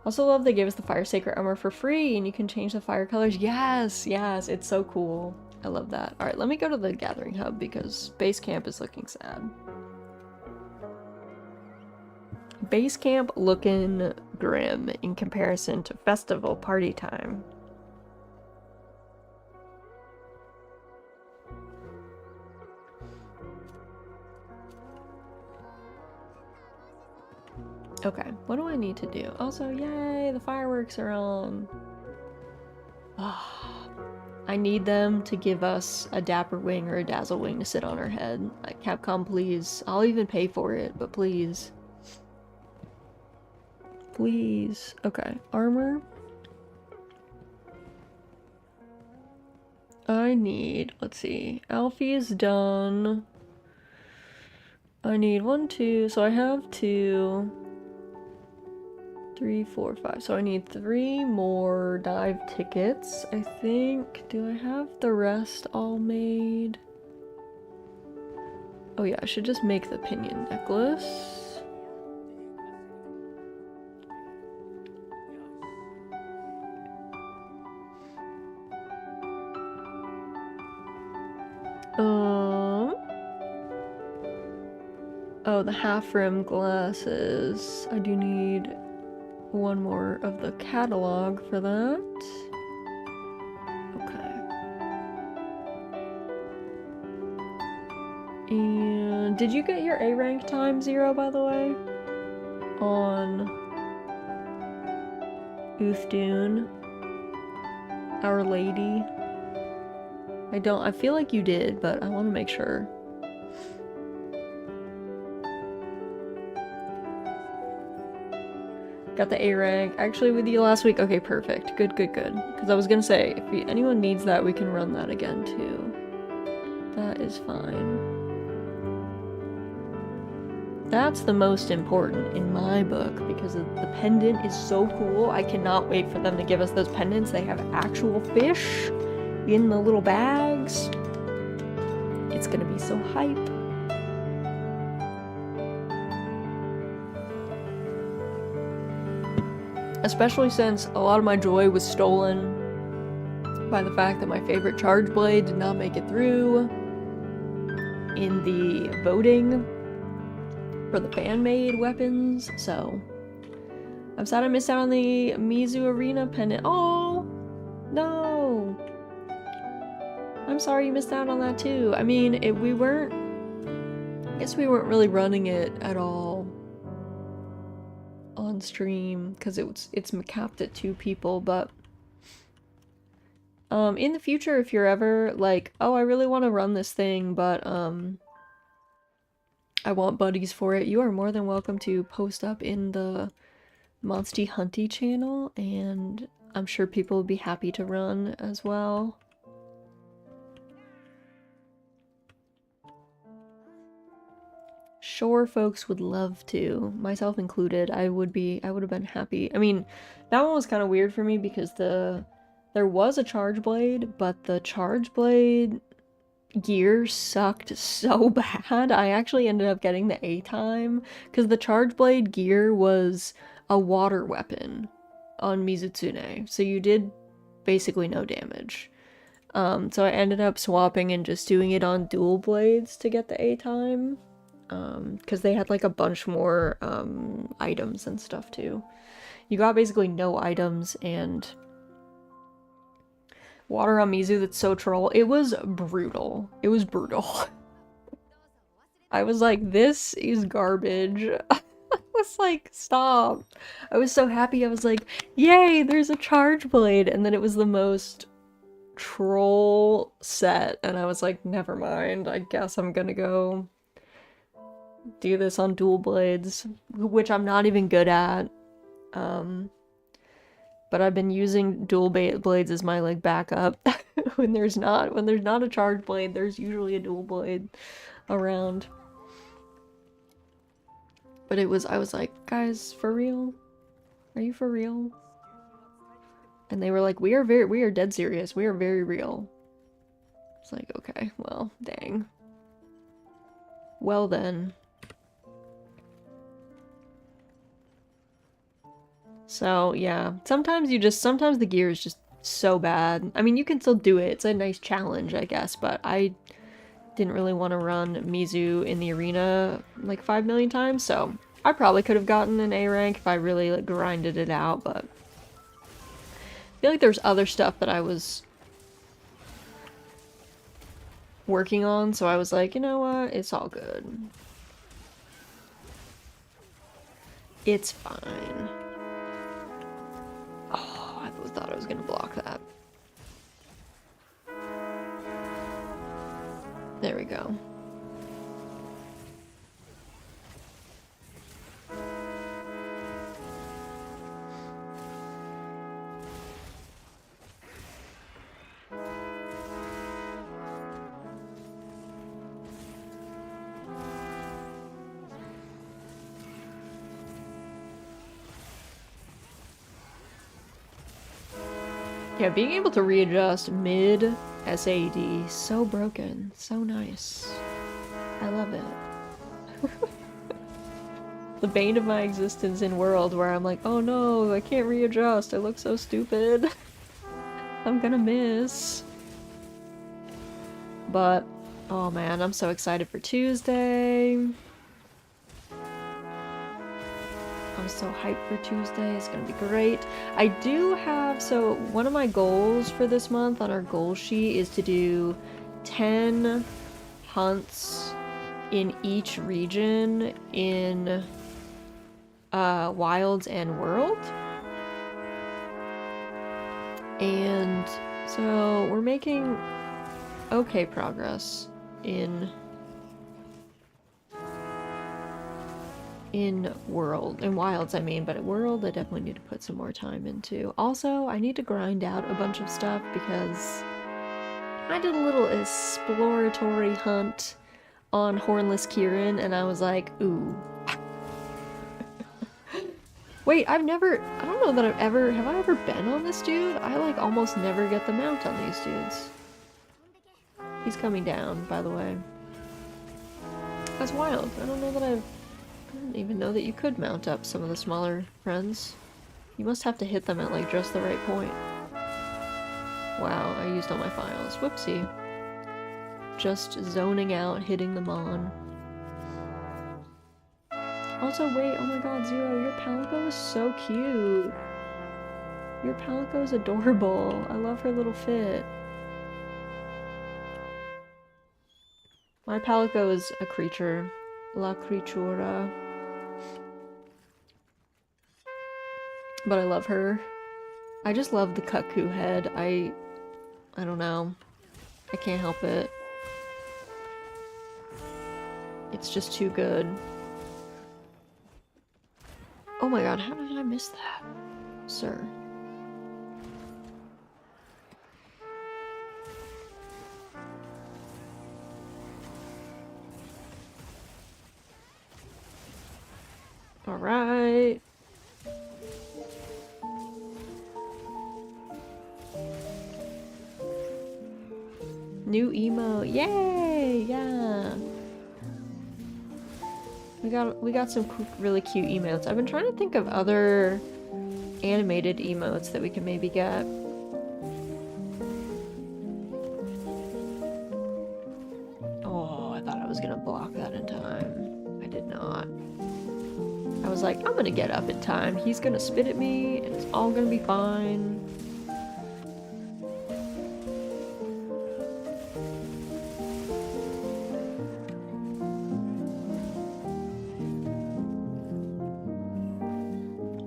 Also love they gave us the Fire Sacred Armor for free, and you can change the fire colors. Yes, yes, it's so cool. I love that. Alright, let me go to the Gathering Hub because base camp is looking sad. Base camp looking grim in comparison to festival party time. Okay, what do I need to do? Also, yay, the fireworks are on. I need them to give us a Dapper Wing or a Dazzle Wing to sit on our head. Like, Capcom, please. I'll even pay for it, but please. Please. Okay, armor. I need, let's see, Alfie is done. I need 1, 2, so I have 2, 3, 4, 5. So I need 3 more dive tickets, I think. Do I have the rest all made? Oh yeah, I should just make the pinion necklace. Oh, the half rim glasses. I do need 1 more of the catalog for that. Okay. And did you get your A rank time 0, by the way? On Uthdune, Our Lady. I feel like you did, but I want to make sure. Got the A rank. Actually, with you last week. Okay, perfect. Good, good, good. Because I was gonna say, if anyone needs that, we can run that again, too. That is fine. That's the most important in my book, because the pendant is so cool. I cannot wait for them to give us those pendants. They have actual fish in the little bags. It's gonna be so hype. Especially since a lot of my joy was stolen by the fact that my favorite charge blade did not make it through in the voting for the fan-made weapons, so I'm sad I missed out on the Mizu Arena pendant. Oh, no! I'm sorry you missed out on that too. I mean, I guess we weren't really running it at all on stream because it's capped at 2 people, but in the future, if you're ever like, oh, I really want to run this thing, but I want buddies for it, you are more than welcome to post up in the Monsty Hunty channel, and I'm sure people would be happy to run as well. Sure, folks would love to, myself included. I would have been happy. I mean, that one was kind of weird for me because there was a charge blade, but the charge blade gear sucked so bad. I actually ended up getting the A time because the charge blade gear was a water weapon on Mizutsune, so you did basically no damage. So I ended up swapping and just doing it on dual blades to get the A time. Because they had like a bunch more items and stuff too. You got basically no items, and water on Mizu that's so troll. It was brutal. It was brutal. I was like, this is garbage. I was like, stop. I was so happy. I was like, yay, there's a charge blade. And then it was the most troll set. And I was like, never mind. I guess I'm gonna go do this on dual blades, which I'm not even good at. But I've been using dual blades as my like backup. when there's not a charge blade, there's usually a dual blade around. But I was like, guys, for real? Are you for real? And they were like, we are dead serious. We are very real. It's like, okay, well, dang. Well then. So yeah, sometimes the gear is just so bad. I mean, you can still do it. It's a nice challenge, I guess, but I didn't really want to run Mizu in the arena like 5 million times, so I probably could have gotten an A rank if I really like grinded it out, but I feel like there's other stuff that I was working on, so I was like, you know what, it's all good. It's fine. Oh, I thought I was gonna block that. There we go. Yeah, being able to readjust mid SAD, so broken, so nice. I love it. The bane of my existence in World where I'm like, oh no, I can't readjust, I look so stupid. I'm gonna miss. But, oh man, I'm so excited for Tuesday. I'm so hyped for Tuesday. It's gonna be great. I do have, so one of my goals for this month on our goal sheet is to do 10 hunts in each region in Wilds and World. And so we're making okay progress in World, in Wilds I mean, but at World I definitely need to put some more time into. Also, I need to grind out a bunch of stuff because I did a little exploratory hunt on Hornless Kieran and I was like, ooh. Wait, I don't know that have I ever been on this dude? I like almost never get the mount on these dudes. He's coming down, by the way. That's wild. I didn't even know that you could mount up some of the smaller friends. You must have to hit them at like just the right point. Wow, I used all my files. Whoopsie. Just zoning out, hitting them on. Also, wait, oh my god, Zero, your Palico is so cute. Your Palico is adorable. I love her little fit. My Palico is a creature. La Criatura. But I love her. I just love the cuckoo head. I don't know. I can't help it. It's just too good. Oh my god, how did I miss that, sir? Alright. New emo. Yay! Yeah. We got some really cute emotes. I've been trying to think of other animated emotes that we can maybe get. Oh, I thought I was gonna block that in time. I did not. I was like, I'm gonna get up in time. He's gonna spit at me, and it's all gonna be fine.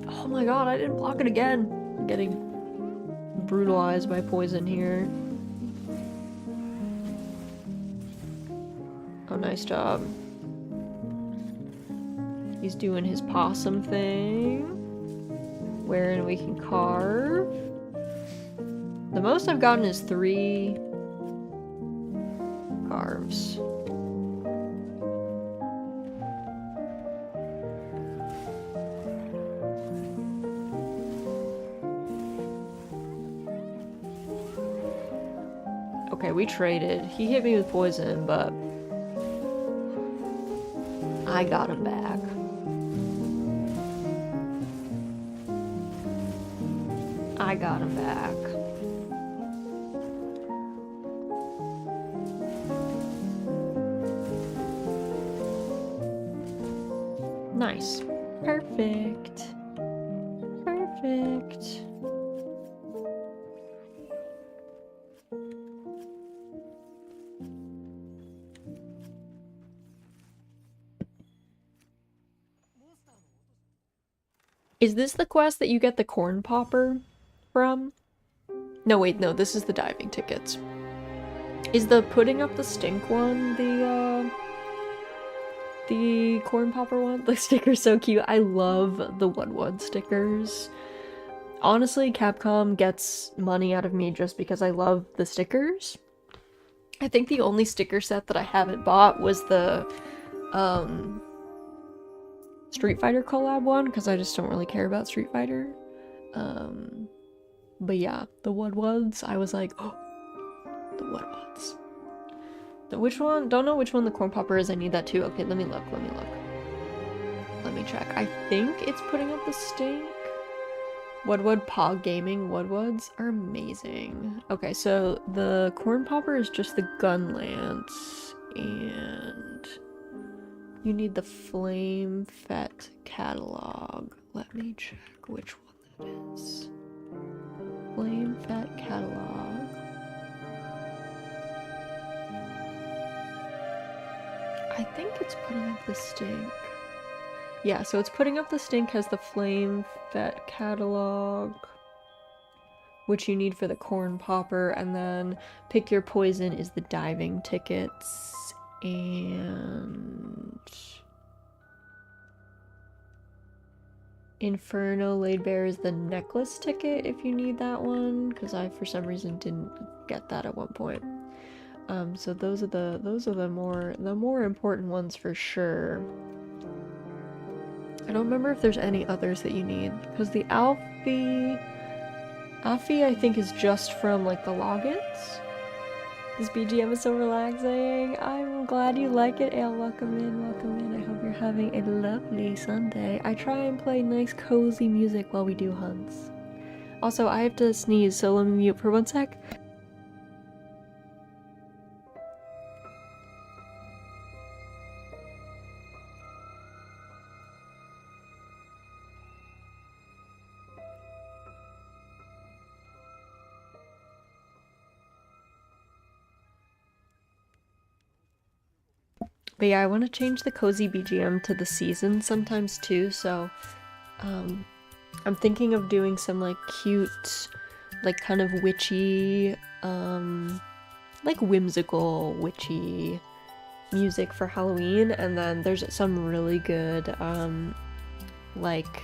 Oh my god, I didn't block it again. I'm getting brutalized by poison here. Oh, nice job. He's doing his possum thing, wherein we can carve. The most I've gotten is 3 carves. Okay, we traded. He hit me with poison, but I got him back. I got him back. Nice. Perfect. Perfect. Is this the quest that you get the corn popper from? No, wait, no, this is the diving tickets. Is the putting up the stink one the corn popper one? The sticker's so cute. I love the Woodwood stickers. Honestly, Capcom gets money out of me just because I love the stickers. I think the only sticker set that I haven't bought was the Street Fighter collab one, because I just don't really care about Street Fighter. But yeah, the Woodwoods, I was like, oh, the Woodwoods. Which one? Don't know which one the corn popper is. I need that too. Okay, let me look. Let me check. I think it's putting up the stink. Woodwood Pog Gaming Woodwoods are amazing. Okay, so the corn popper is just the gun lance, and you need the Flame Fet catalog. Let me check which one that is. Flame Fet catalog. I think it's putting up the stink. Yeah, so it's putting up the stink has the Flame Fet catalog, which you need for the corn popper, and then Pick Your Poison is the diving tickets, and Inferno Laid Bare is the necklace ticket if you need that one, because I for some reason didn't get that at one point. So those are the more important ones for sure. I don't remember if there's any others that you need, because the Alfie I think is just from like the logins. This BGM is so relaxing. I'm glad you like it, Ale. Welcome in. I hope you're having a lovely Sunday. I try and play nice cozy music while we do hunts. Also, I have to sneeze, so let me mute for 1 sec. But yeah, I want to change the cozy BGM to the season sometimes too, so I'm thinking of doing some like cute, like kind of witchy, like whimsical witchy music for Halloween, and then there's some really good like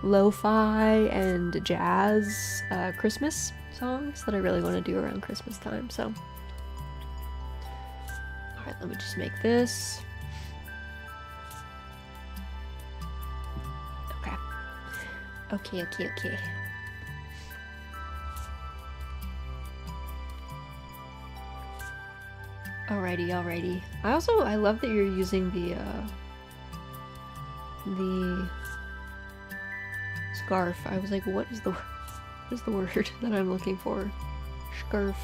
lo-fi and jazz Christmas songs that I really want to do around Christmas time, so alright, let me just make this. Okay. Alrighty. I love that you're using the scarf. I was like, what is the word that I'm looking for? Scarf.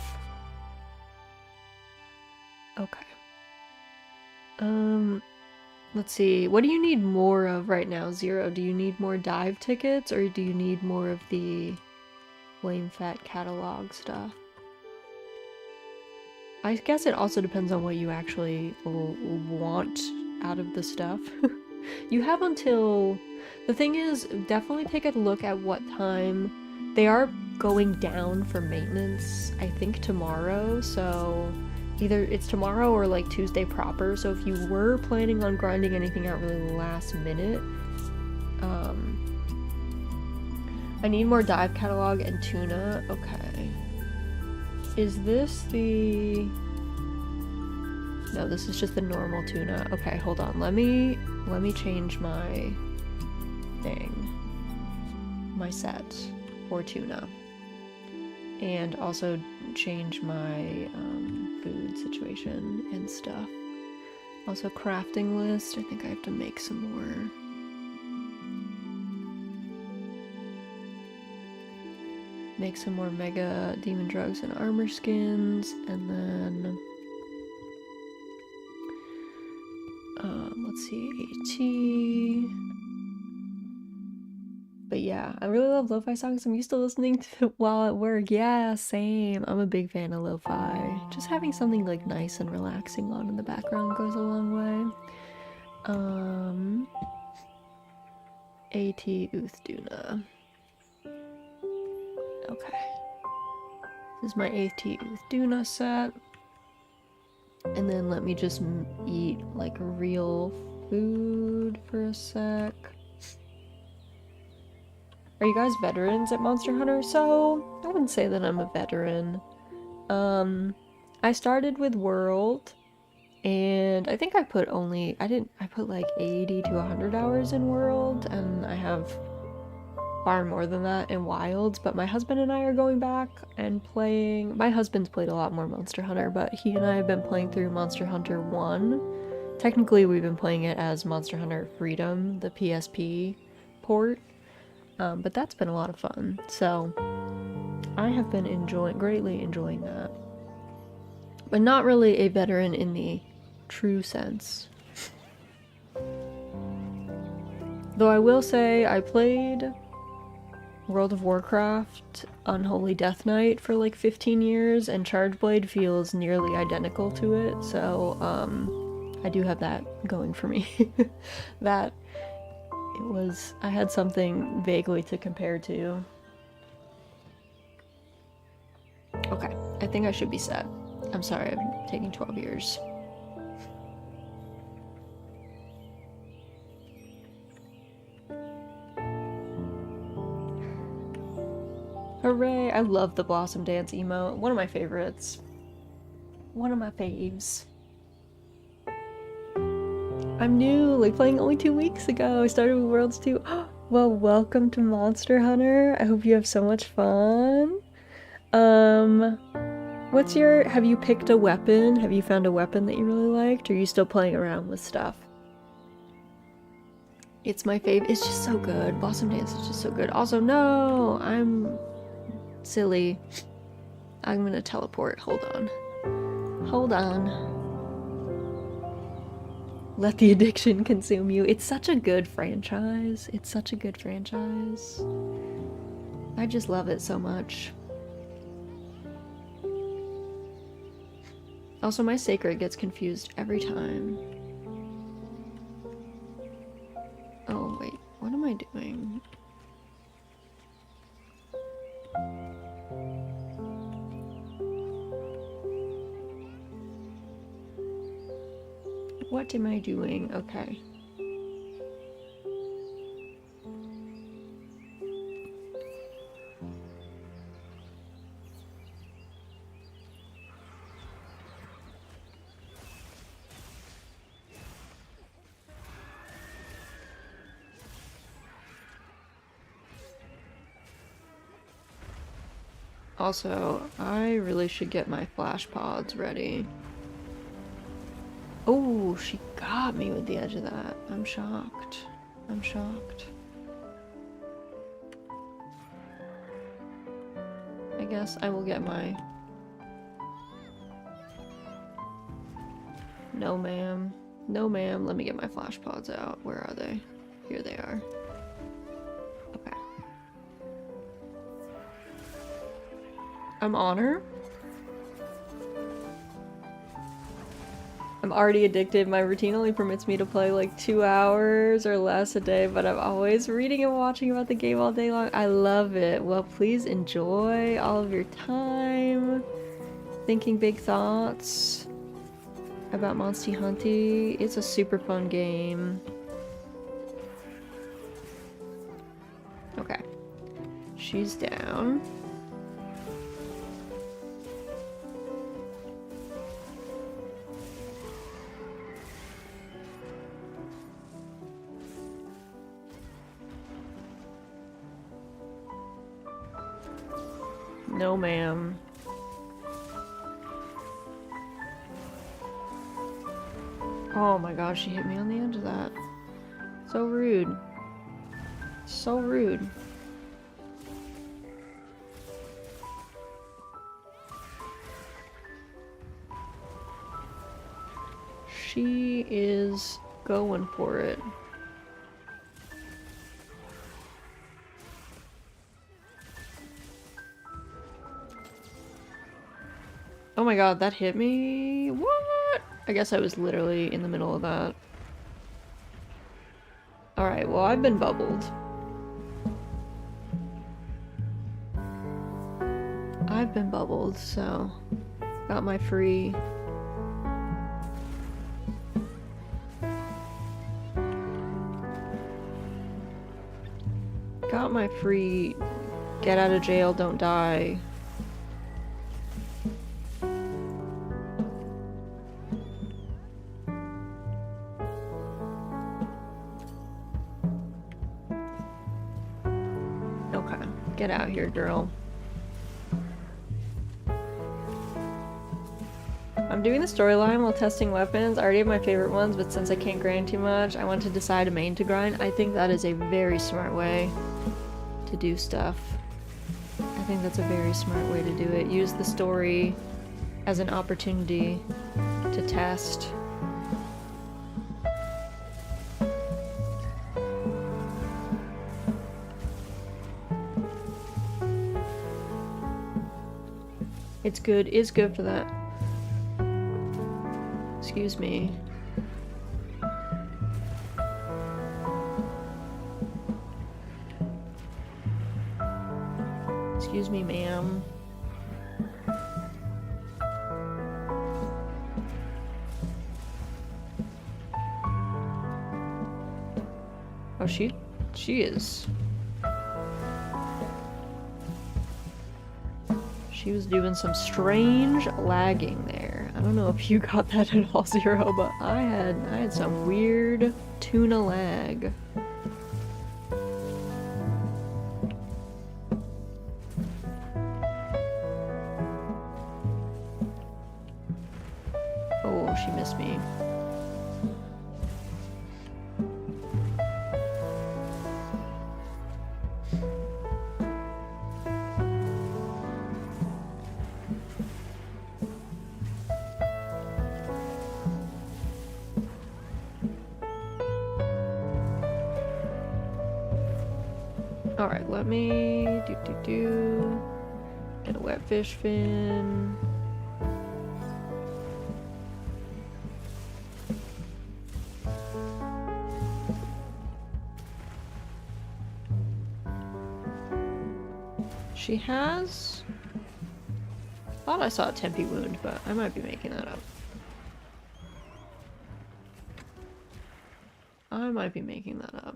Okay. Let's see. What do you need more of right now, Zero? Do you need more dive tickets, or do you need more of the Flame Fat catalog stuff? I guess it also depends on what you actually want out of the stuff. You have until... The thing is, definitely take a look at what time. They are going down for maintenance, I think tomorrow, so... Either it's tomorrow or like Tuesday proper, so if you were planning on grinding anything out really last minute, I need more dive catalog and tuna. Okay. Is this the... No, this is just the normal tuna. Okay, hold on. Let me change my thing. My set for tuna. And also change my food situation and stuff. Also crafting list, I think I have to make some more. make some more mega demon drugs and armor skins, and then let's see, AT. But yeah, I really love lo-fi songs. I'm used to listening to it while at work. Yeah, same. I'm a big fan of lo-fi. Just having something like nice and relaxing on in the background goes a long way. AT Uthduna. Okay. This is my AT Uthduna set. And then let me just eat like real food for a sec. Are you guys veterans at Monster Hunter? So, I wouldn't say that I'm a veteran. I started with World, and I think I put like 80 to 100 hours in World, and I have far more than that in Wilds, but my husband and I are going back and playing. My husband's played a lot more Monster Hunter, but he and I have been playing through Monster Hunter 1. Technically, we've been playing it as Monster Hunter Freedom, the PSP port. But that's been a lot of fun, so I have been greatly enjoying that. But not really a veteran in the true sense. Though I will say I played World of Warcraft Unholy Death Knight for like 15 years, and Chargeblade feels nearly identical to it, so I do have that going for me. That I had something vaguely to compare to. Okay, I think I should be set. I'm sorry, I'm taking 12 years. Hooray! I love the Blossom Dance emote. One of my favorites. One of my faves. I'm new, like playing only 2 weeks ago. I started with Worlds 2. Well, welcome to Monster Hunter. I hope you have so much fun. Have you picked a weapon? Have you found a weapon that you really liked? Or are you still playing around with stuff? It's my fave. It's just so good. Blossom Dance is just so good. Also, no, I'm silly. I'm gonna teleport. Hold on. Hold on. Let the addiction consume you. It's such a good franchise. It's such a good franchise. I just love it so much. Also, my sacred gets confused every time. Oh, wait. What am I doing? What am I doing? Okay. Also, I really should get my flash pods ready. Oh, she got me with the edge of that. I'm shocked. I'm shocked. I guess I will get my... No, ma'am. No, ma'am. Let me get my flash pods out. Where are they? Here they are. Okay. I'm on her. I'm already addicted. My routine only permits me to play like 2 hours or less a day, but I'm always reading and watching about the game all day long. I love it. Well, please enjoy all of your time thinking big thoughts about Monster Hunter. It's a super fun game. Okay. She's down. No, ma'am. Oh my gosh, she hit me on the edge of that. So rude. So rude. she is going for it. Oh my god, that hit me? What? I guess I was literally in the middle of that. Alright, well, I've been bubbled. I've been bubbled, so got my free. Got my free get out of jail, don't die. Okay, get out here, girl. I'm doing the storyline while testing weapons. I already have my favorite ones, but since I can't grind too much, I want to decide a main to grind. I think that is a very smart way to do stuff. I think that's a very smart way to do it. Use the story as an opportunity to test. It's good for that. Excuse me. Excuse me, ma'am. Oh, she is. She was doing some strange lagging there. I don't know if you got that at all, Zero, but I had some weird tuna lag. Oh, she missed me. Alright, let me get a wet fish fin. She has... thought I saw a Tempe wound, but I might be making that up. I might be making that up.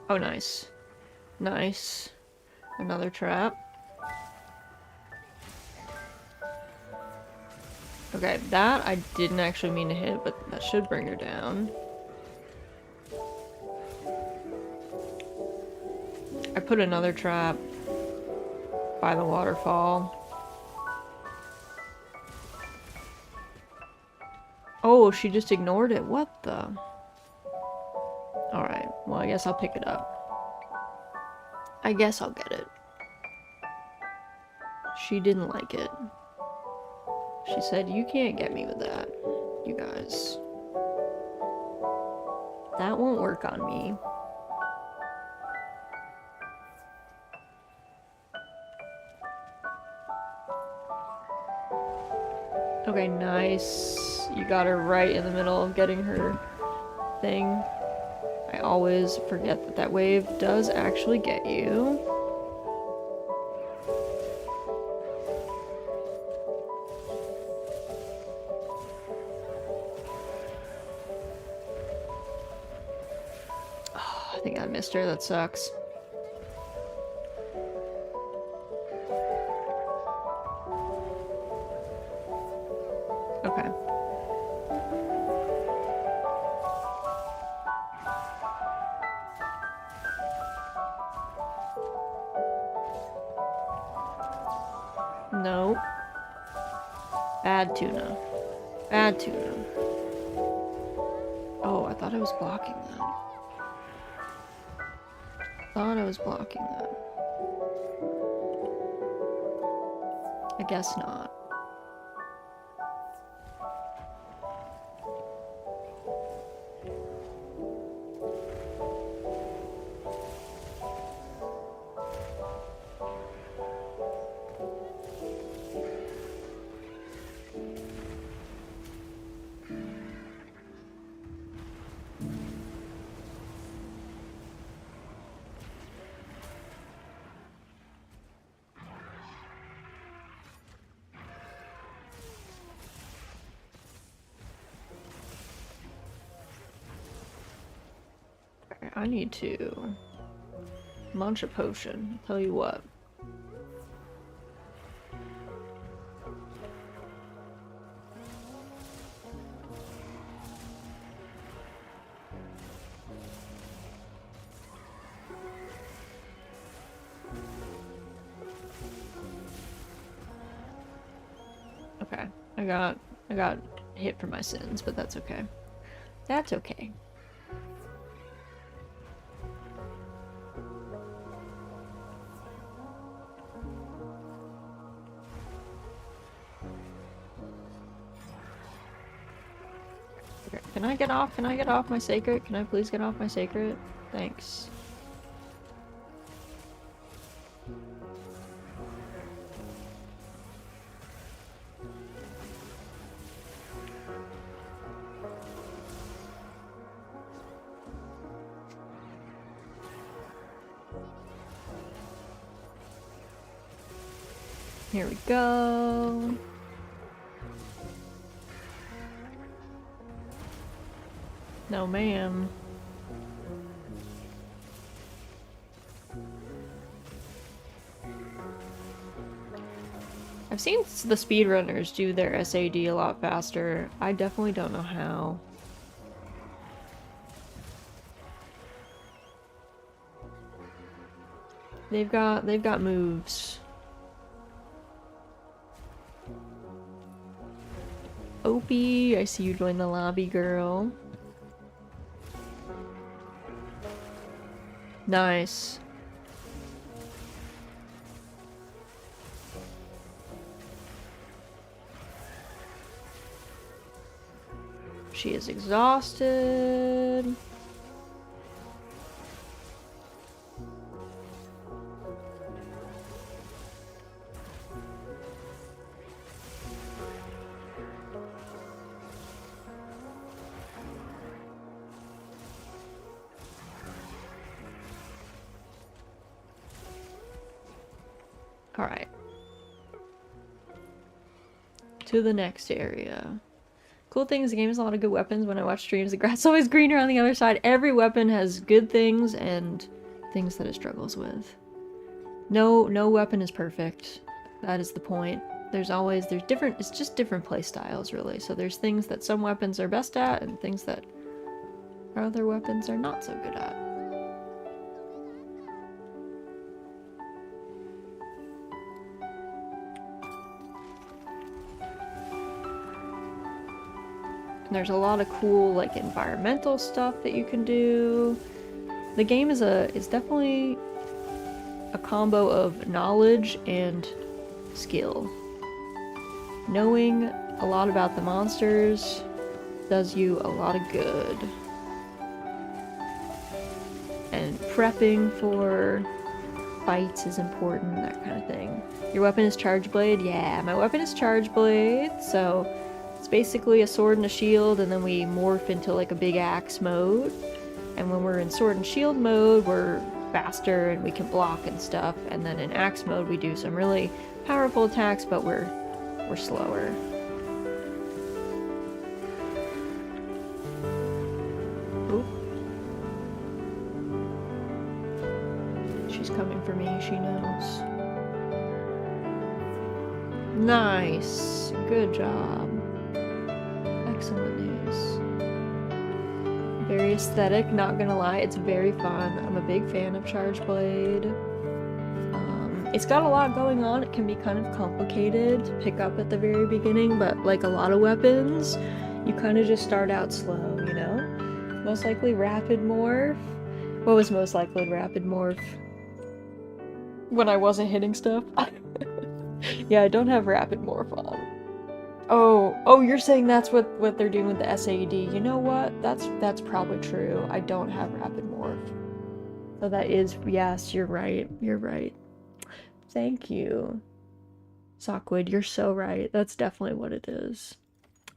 Oh, nice. Nice. Another trap. Okay, that I didn't actually mean to hit, but that should bring her down. I put another trap by the waterfall. Oh, she just ignored it. What the? Alright, well, I guess I'll pick it up. I guess I'll get it. She didn't like it. She said, you can't get me with that, you guys. That won't work on me. Okay, nice. You got her right in the middle of getting her thing. I always forget that that wave does actually get you. Oh, I think I missed her. That sucks. Okay. No. Bad tuna. Bad tuna. Oh, Oh, I thought I was blocking that. Thought I was blocking that. I guess not. I need to munch a potion. I'll tell you what. Okay, I got hit for my sins, but that's okay. That's okay. Can I get off? Can I get off my sacred? Can I please get off my sacred? Thanks. Here we go. No, ma'am. I've seen the speedrunners do their SAD a lot faster. I definitely don't know how. They've got moves. Opie, I see you join the lobby, girl. Nice. She is exhausted. Alright. To the next area. Cool thing is the game has a lot of good weapons. When I watch streams, the grass is always greener on the other side. Every weapon has good things and things that it struggles with. No weapon is perfect. That is the point. There's different, it's just different play styles, really. So there's things that some weapons are best at and things that other weapons are not so good at. There's a lot of cool, like, environmental stuff that you can do. The game is definitely a combo of knowledge and skill. Knowing a lot about the monsters does you a lot of good. And prepping for fights is important, that kind of thing. Your weapon is Charge Blade? Yeah, my weapon is Charge Blade, so it's basically a sword and a shield, and then we morph into like a big axe mode. And when we're in sword and shield mode, we're faster and we can block and stuff. And then in axe mode, we do some really powerful attacks, but we're slower. Oop. She's coming for me, she knows. Nice. Good job. Excellent news. Very aesthetic, not gonna lie, it's very fun. I'm a big fan of Charge Blade. It's got a lot going on. It can be kind of complicated to pick up at the very beginning, but like a lot of weapons, you kind of just start out slow, you know? Most likely rapid morph? What was most likely rapid morph? When I wasn't hitting stuff? Yeah, I don't have rapid morph on. Oh, you're saying that's what they're doing with the SAED. You know what? That's probably true. I don't have rapid morph. So that is, yes, you're right. You're right. Thank you. Sockwood, you're so right. That's definitely what it is.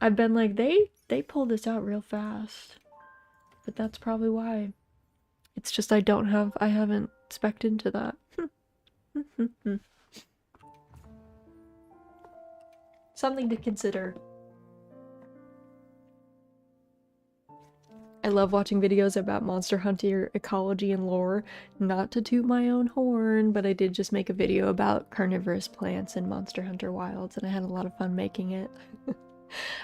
I've been like, they pulled this out real fast. But that's probably why. It's just I haven't spec'd into that. Something to consider. I love watching videos about Monster Hunter ecology and lore. Not to toot my own horn, but I did just make a video about carnivorous plants in Monster Hunter Wilds, and I had a lot of fun making it.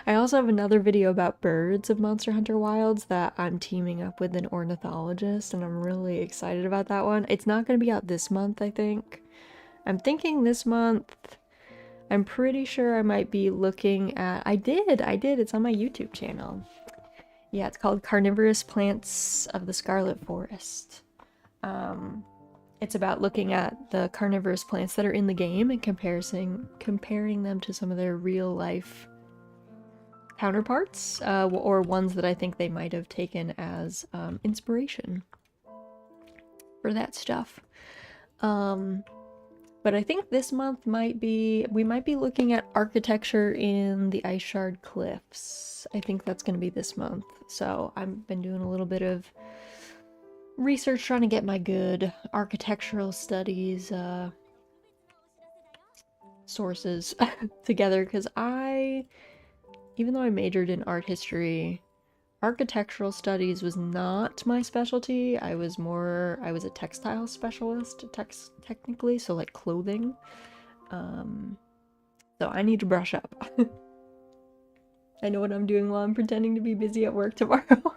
I also have another video about birds of Monster Hunter Wilds that I'm teaming up with an ornithologist, and I'm really excited about that one. It's not going to be out this month, I think. I'm thinking this month. I'm pretty sure I might be looking at... I did! It's on my YouTube channel. Yeah, it's called Carnivorous Plants of the Scarlet Forest. It's about looking at the carnivorous plants that are in the game and comparing them to some of their real-life counterparts, or ones that I think they might have taken as inspiration for that stuff. But I think this month we might be looking at architecture in the Ice Shard Cliffs. I think that's going to be this month. So I've been doing a little bit of research trying to get my good architectural studies sources together, because even though I majored in art history, architectural studies was not my specialty. I was a textile specialist, technically, so like clothing. So I need to brush up. I know what I'm doing while I'm pretending to be busy at work tomorrow.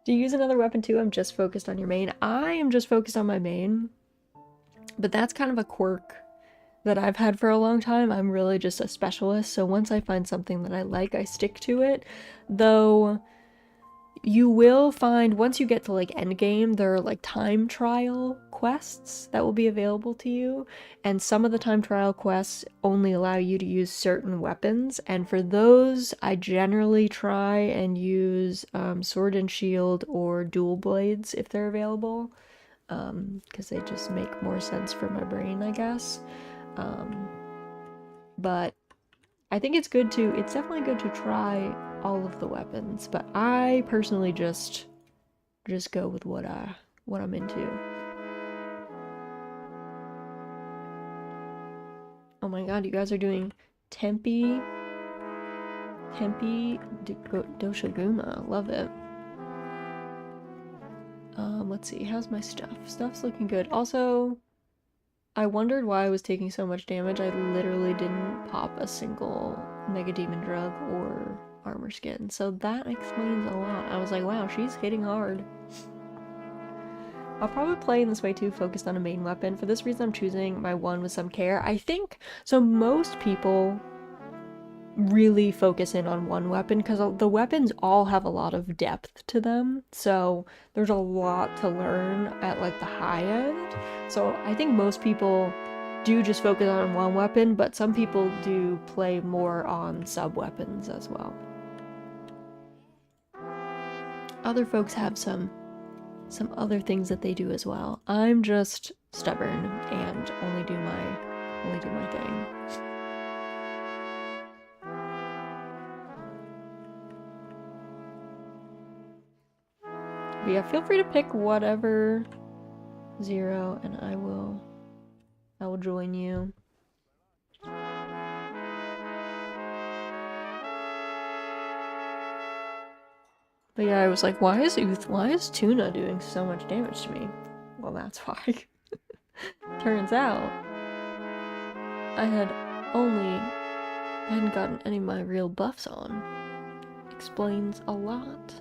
Do you use another weapon too? I'm just focused on your main. I am just focused on my main, but that's kind of a quirk that I've had for a long time. I'm really just a specialist, so once I find something that I like, I stick to it. Though you will find, once you get to like endgame, there are like time trial quests that will be available to you, and some of the time trial quests only allow you to use certain weapons, and for those I generally try and use sword and shield or dual blades if they're available, because they just make more sense for my brain, I guess. But I think it's definitely good to try all of the weapons, but I personally just go with what I'm into. Oh my god, you guys are doing Tempe Doshiguma. Love it. Let's see, how's my stuff? Stuff's looking good. Also, I wondered why I was taking so much damage. I literally didn't pop a single Mega Demon Drug or armor skin, so that explains a lot. I was like, wow, she's hitting hard. I'll probably play in this way too, focused on a main weapon. For this reason, I'm choosing my one with some care. I think, so most people really focus in on one weapon because the weapons all have a lot of depth to them, so there's a lot to learn at like the high end. So I think most people do just focus on one weapon, but some people do play more on sub weapons as well. Other folks have some other things that they do as well. I'm just stubborn and only do my thing. But yeah, feel free to pick whatever Zero, and I will join you. But yeah, I was like, why is Tuna doing so much damage to me? Well, that's why. Turns out, I hadn't gotten any of my real buffs on. Explains a lot.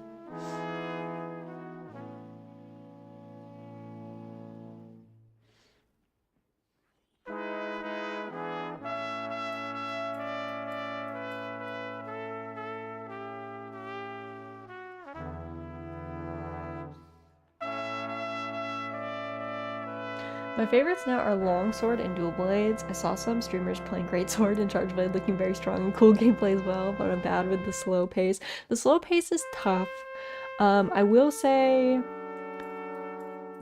My favorites now are Longsword and Dual Blades. I saw some streamers playing Greatsword and Charge Blade looking very strong and cool gameplay as well, but I'm bad with the slow pace. The slow pace is tough. I will say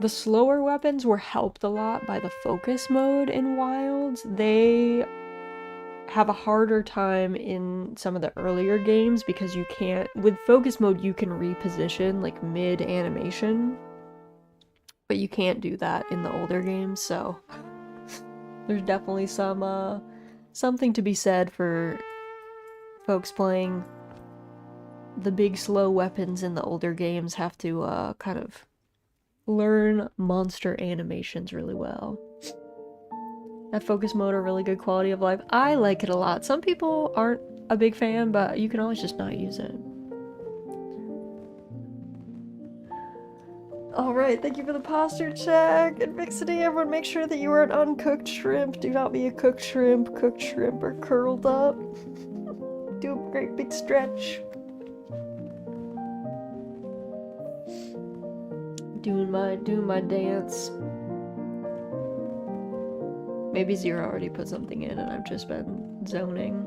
the slower weapons were helped a lot by the focus mode in Wilds. They have a harder time in some of the earlier games because you can't, with focus mode you can reposition like mid animation, but you can't do that in the older games, so there's definitely some something to be said for folks playing the big slow weapons in the older games have to kind of learn monster animations really well. That focus mode are really good quality of life. I like it a lot. Some people aren't a big fan, but you can always just not use it. Alright, thank you for the posture check. Advixity, everyone make sure that you are an uncooked shrimp. Do not be a cooked shrimp. Cooked shrimp are curled up. Do a great big stretch. Doing my dance. Maybe Zero already put something in and I've just been zoning.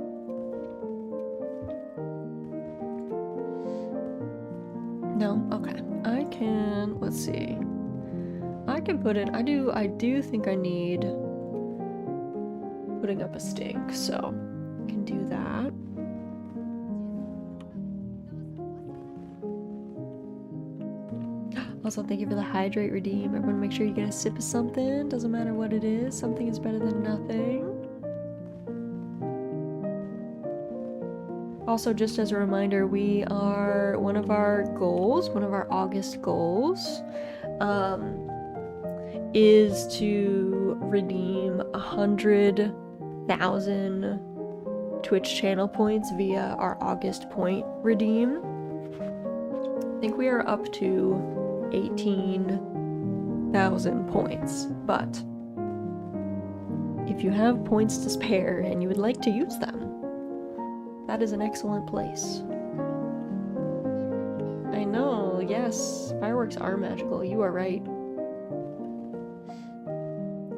No? Okay. I can, let's see. I can put in, I do think I need putting up a stink, so I can do that. Also, thank you for the hydrate redeem. Everyone make sure you get a sip of something. Doesn't matter what it is. Something is better than nothing. Also, just as a reminder, we are, one of our August goals, is to redeem 100,000 Twitch channel points via our August point redeem. I think we are up to 18,000 points, but if you have points to spare and you would like to use them, that is an excellent place. I know, yes, fireworks are magical. You are right.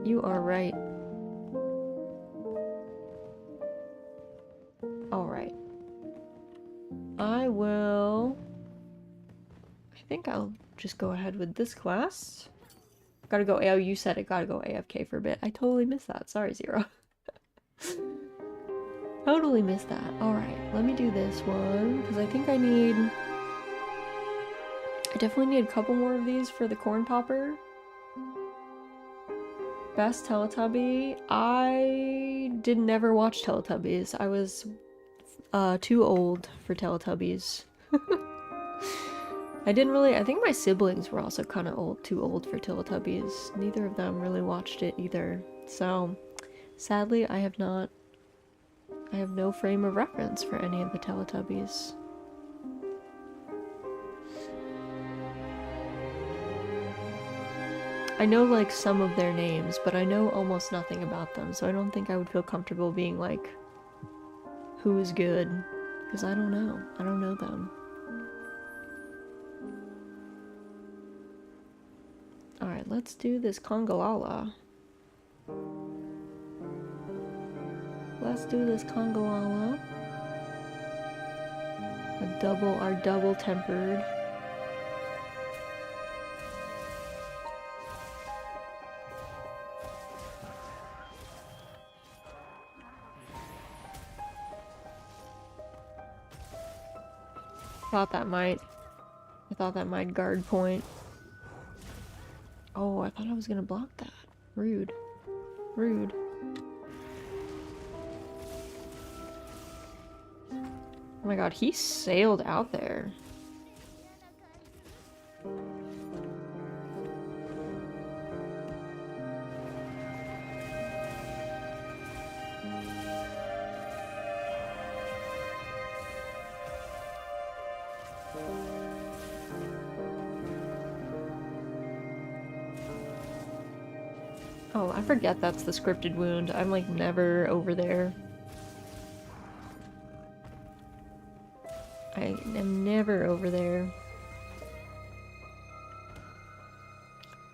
You are right. Alright. I think I'll just go ahead with this quest. Gotta go, oh, you said it, gotta go AFK for a bit. I totally missed that. Sorry, Zero. Totally missed that. Alright, let me do this one, because I think I definitely need a couple more of these for the corn popper. Best Teletubby. I did never watch Teletubbies. I was too old for Teletubbies. I think my siblings were also kind of too old for Teletubbies. Neither of them really watched it either. So, sadly, I have no frame of reference for any of the Teletubbies. I know, like, some of their names, but I know almost nothing about them, so I don't think I would feel comfortable being like, who is good? Because I don't know. I don't know them. Alright, let's do this Congalala. Let's do this Congalala. Our double tempered. I thought that might guard point. Oh, I thought I was gonna block that. Rude. Rude. Oh my god, he sailed out there. Oh, I forget that's the scripted wound. I'm like never over there. I am never over there.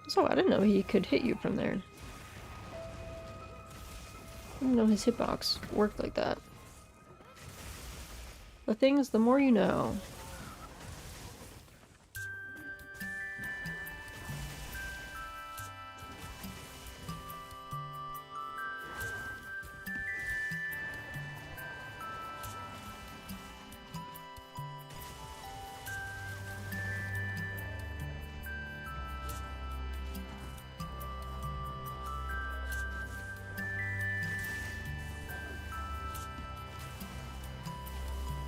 So I didn't know he could hit you from there. I didn't know his hitbox worked like that. The thing is, the more you know.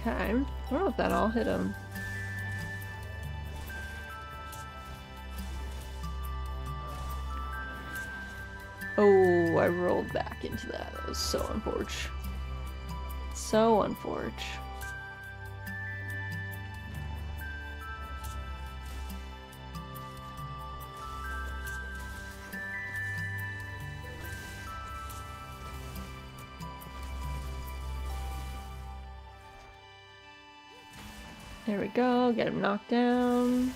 Okay, I don't know if that all hit him. Oh, I rolled back into that. That was so unfortunate. So unfortunate. There we go, get him knocked down.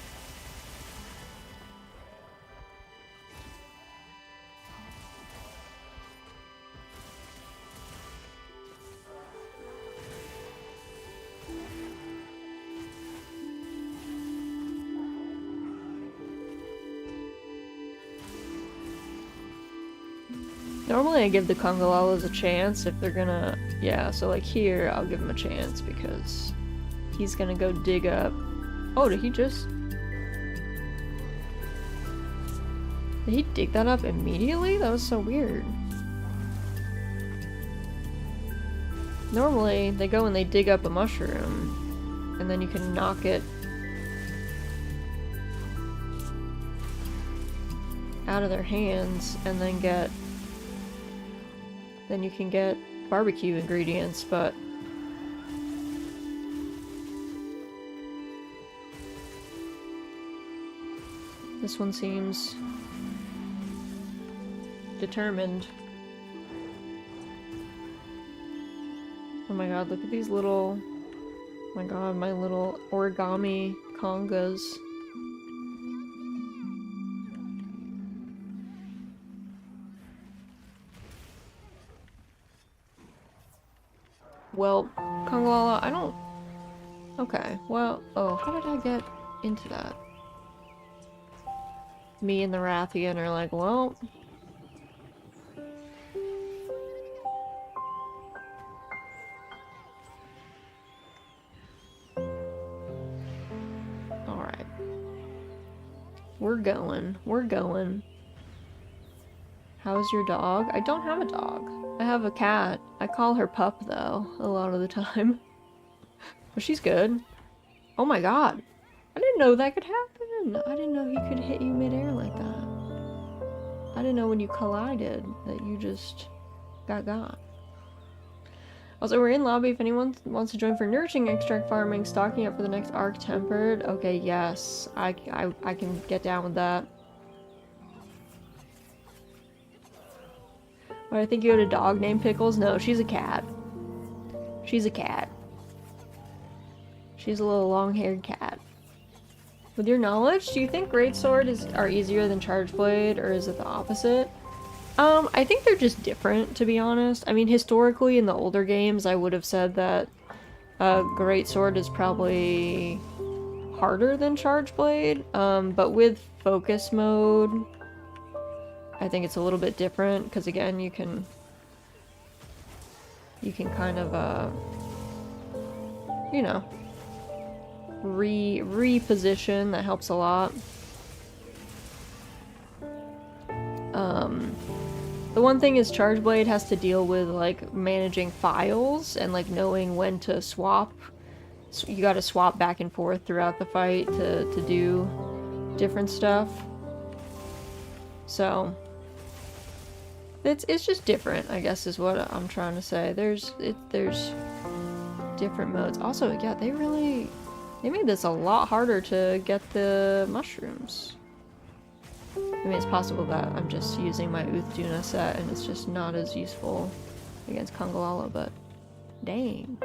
Normally I give the Congolalas a chance if they're gonna... Yeah, so like here, I'll give him a chance because he's gonna go dig up... Oh, did he just... Did he dig that up immediately? That was so weird. Normally, they go and they dig up a mushroom, and then you can knock it out of their hands, and then get... Then you can get barbecue ingredients, but... This one seems... determined. Oh my god, look at these little... Oh my god, my little origami congas. Well, Kongolala, I don't... Okay, well... Oh, how did I get into that? Me and the Rathian are like, well... Alright. We're going. We're going. How's your dog? I don't have a dog. I have a cat. I call her Pup, though, a lot of the time. But she's good. Oh my god. I didn't know that could happen. I didn't know he could hit you midair like that. I didn't know when you collided that you just got. Also, we're in lobby if anyone wants to join for nourishing extract farming, stocking up for the next arc tempered. Okay, yes. I can get down with that. But I think you had a dog named Pickles? No, she's a cat. She's a cat. She's a little long-haired cat. With your knowledge, do you think greatsword are easier than charge blade, or is it the opposite? I think they're just different, to be honest. I mean, historically, in the older games, I would have said that greatsword is probably harder than charge blade, but with focus mode, I think it's a little bit different, because again, you can kind of, you know, reposition. That helps a lot. The one thing is charge blade has to deal with like managing files and like knowing when to swap. So you gotta swap back and forth throughout the fight to do different stuff. So it's just different, I guess, is what I'm trying to say. There's different modes. Also, yeah, they made this a lot harder to get the mushrooms. I mean, it's possible that I'm just using my Uthduna set and it's just not as useful against Kongolala, but dang.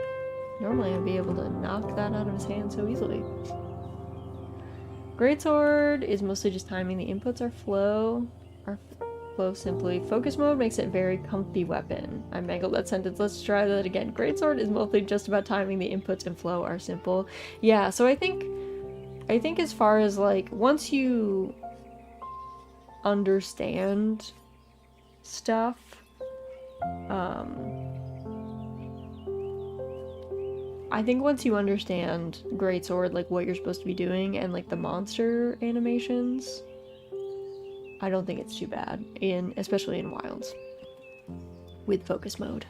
Normally I'd be able to knock that out of his hand so easily. Greatsword is mostly just timing. The inputs are Flow simply. Focus mode makes it very comfy weapon. I mangled that sentence. Let's try that again. Greatsword is mostly just about timing. The inputs and flow are simple. Yeah, so I think as far as like once you understand stuff, I think once you understand Greatsword, like what you're supposed to be doing and like the monster animations, I don't think it's too bad, especially in Wilds with focus mode.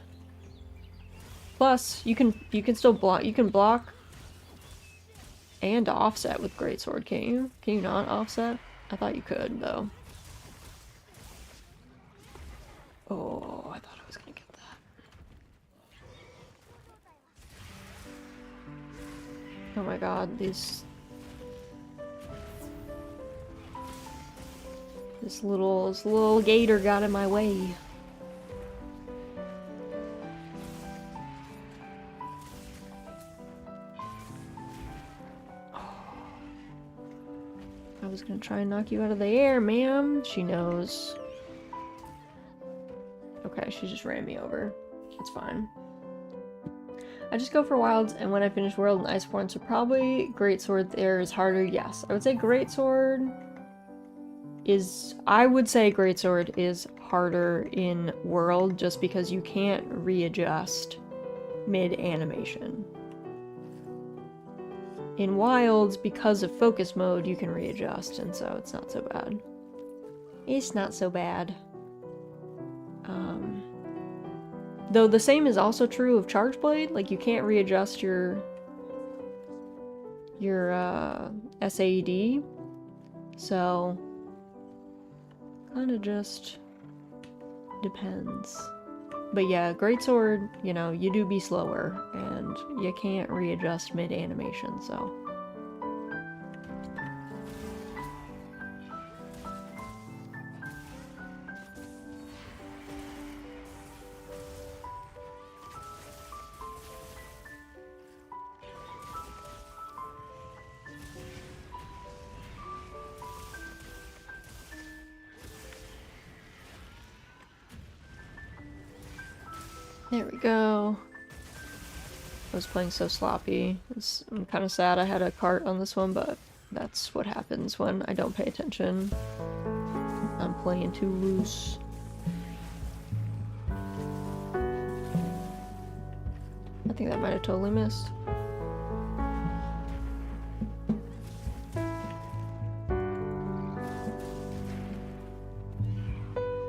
Plus, you can still block. You can block and offset with Greatsword, can't you? Can you not offset? I thought you could though. Oh, I thought I was gonna get that. Oh my god, this little gator got in my way. I was gonna try and knock you out of the air, ma'am. She knows. Okay, she just ran me over. It's fine. I just go for Wilds, and when I finish World and Iceborne, so probably Greatsword there is harder. Yes, I would say Greatsword is harder in World just because you can't readjust mid-animation. In Wilds, because of focus mode, you can readjust, and so it's not so bad. It's not so bad. Though the same is also true of Charge Blade, like you can't readjust your SAED, so kinda just depends. But yeah, Greatsword, you know, you do be slower, and you can't readjust mid-animation, so. There we go. I was playing so sloppy. I'm kind of sad I had a cart on this one, but that's what happens when I don't pay attention. I'm playing too loose. I think that might have totally missed.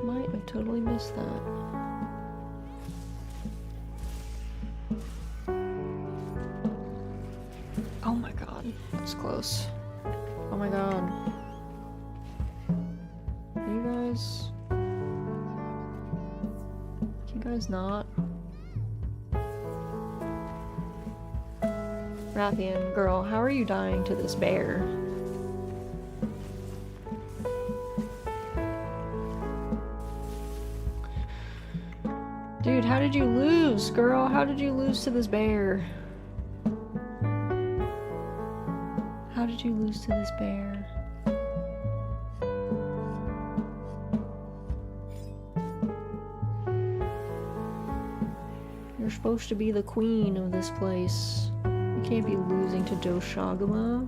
Might have totally missed that. Oh my god, that's close. Oh my god. You guys not? Rathian, girl, how are you dying to this bear? Dude, how did you lose, girl? How did you lose to this bear? How did you lose to this bear? You're supposed to be the queen of this place. You can't be losing to Doshaguma.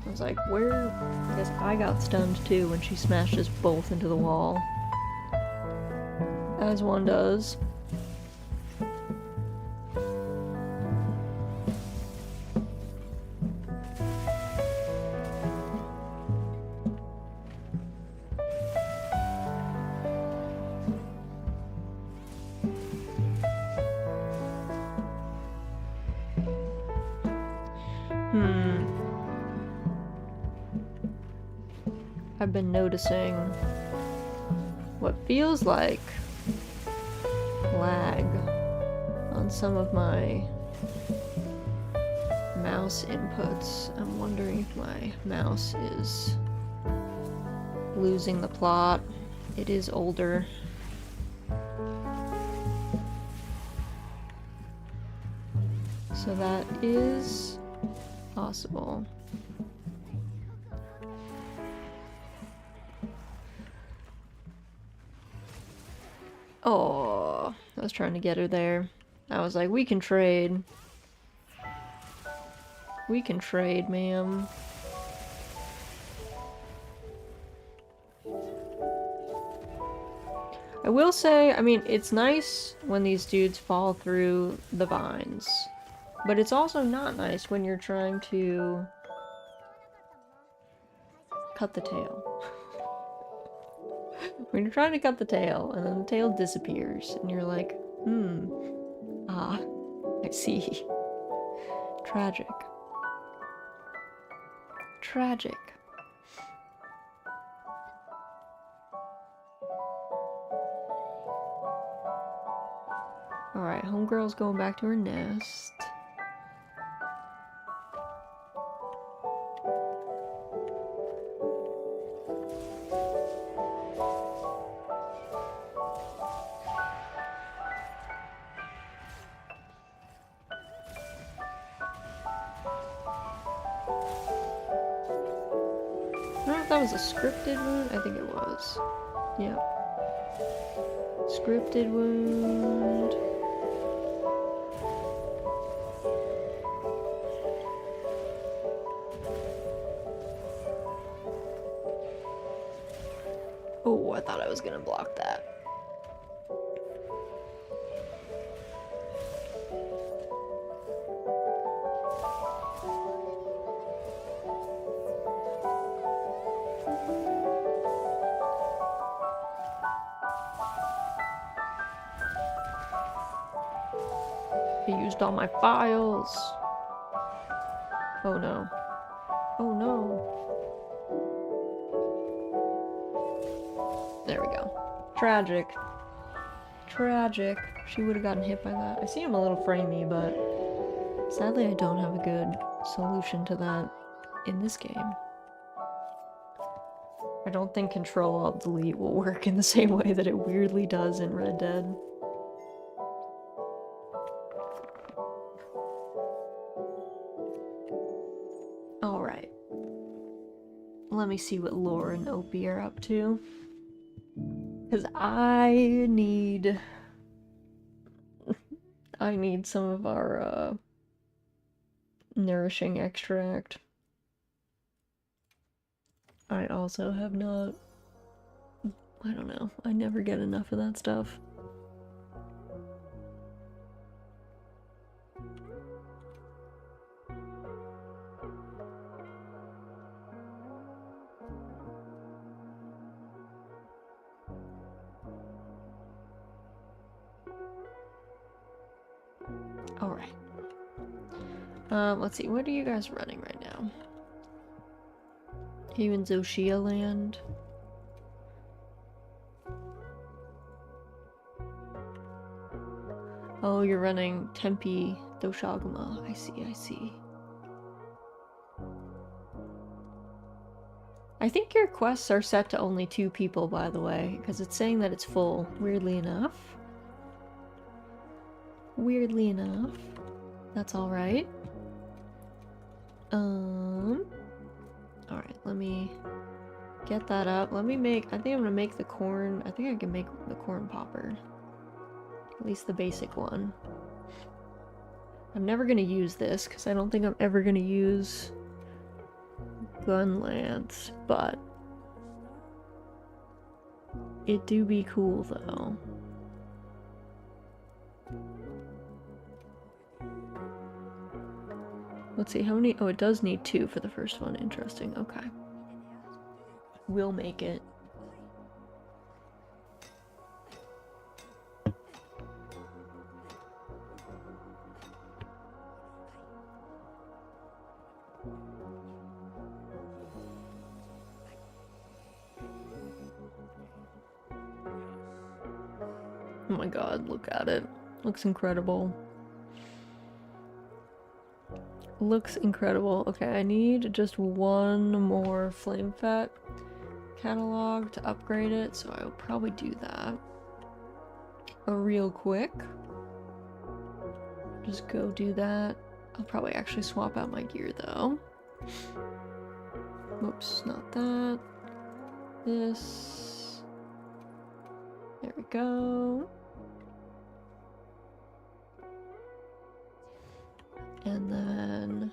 I was like, where? I guess I got stunned too when she smashed us both into the wall. As one does. I've been noticing what feels like lag on some of my Mouse inputs. I'm wondering if my mouse is losing the plot. It is older. So that is possible. Oh, I was trying to get her there. I was like, we can trade. We can trade, ma'am. I will say, I mean, it's nice when these dudes fall through the vines. But it's also not nice when you're trying to cut the tail. When you're trying to cut the tail, and then the tail disappears, and you're like, ah, I see. Tragic. Tragic. Alright, homegirl's going back to her nest. I don't know if that was a scripted wound. I think it was. Yep. Scripted wound. Oh, I thought I was gonna block that. I used all my files. Oh no. Oh no. There we go. Tragic. Tragic. She would have gotten hit by that. I see him a little framey, but sadly I don't have a good solution to that in this game. I don't think Control-Alt-Delete will work in the same way that it weirdly does in Red Dead. Alright. Let me see what Laura and Opie are up to. Because I need some of our nourishing extract. I also have not... I don't know. I never get enough of that stuff. Alright. Let's see. What are you guys running right now? Are you in Zoshia land? Oh, you're running Tempe Doshaguma. I see, I see. I think your quests are set to only 2 people, by the way, because it's saying that it's full, weirdly enough. Weirdly enough. That's alright. Alright, let me get that up. Let me make... I think I'm gonna make the corn... I think I can make the corn popper. At least the basic one. I'm never gonna use this, because I don't think I'm ever gonna use gun lance, but it do be cool, though. Let's see, how many... Oh, it does need 2 for the first one. Interesting. Okay. We'll make it. Oh my god, look at it. Looks incredible. Looks incredible. Okay, I need just one more flame fat catalog to upgrade it, so I will probably do that real quick. Just go do that. I'll probably actually swap out my gear though. Whoops, not that. This. There we go. And then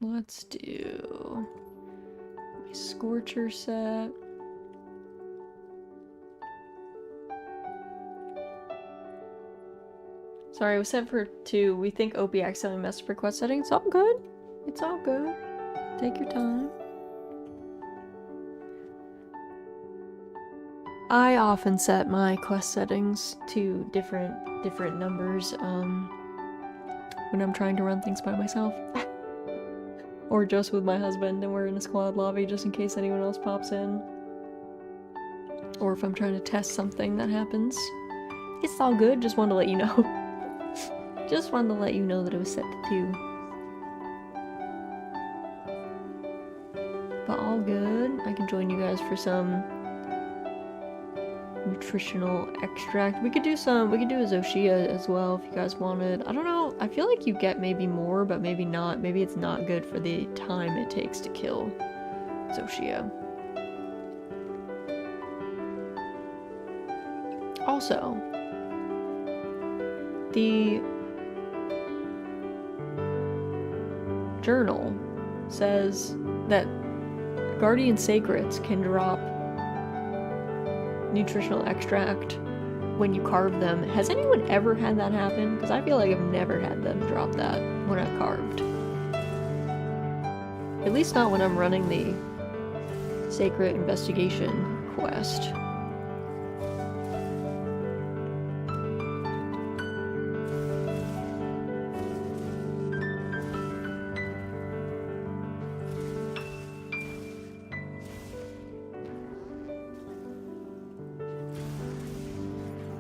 let's do my Scorcher set. Sorry, it was set for 2. We think Opie accidentally messed up her quest setting. It's all good. It's all good. Take your time. I often set my quest settings to different numbers when I'm trying to run things by myself. Or just with my husband and we're in a squad lobby just in case anyone else pops in. Or if I'm trying to test something that happens. It's all good, just wanted to let you know. Just wanted to let you know that it was set to 2. But all good. I can join you guys for some nutritional extract. We could do a Zoshia as well if you guys wanted. I don't know. I feel like you get maybe more, but maybe not. Maybe it's not good for the time it takes to kill Zoshia. Also, the journal says that Guardian Sacrets can drop nutritional extract when you carve them. Has anyone ever had that happen? Because I feel like I've never had them drop that when I've carved. At least not when I'm running the Sacred Investigation quest.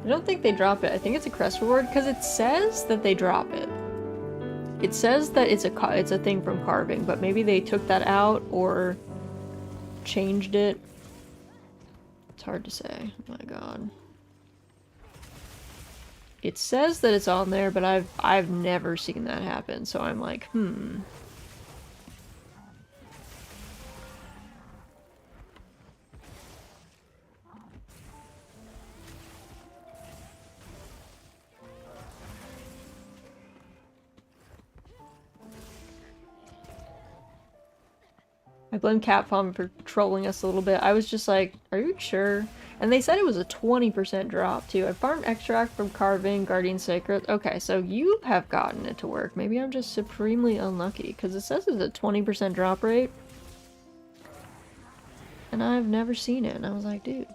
I don't think they drop it. I think it's a crest reward because it says that they drop it. It says that it's a thing from carving, but maybe they took that out or changed it. It's hard to say. Oh my god. It says that it's on there, but I've never seen that happen, so I'm like, I blame Capcom for trolling us a little bit. I was just like, are you sure? And they said it was a 20% drop, too. I farmed extract from carving, Guardian Sacred. Okay, so you have gotten it to work. Maybe I'm just supremely unlucky, because it says it's a 20% drop rate. And I've never seen it, and I was like, dude.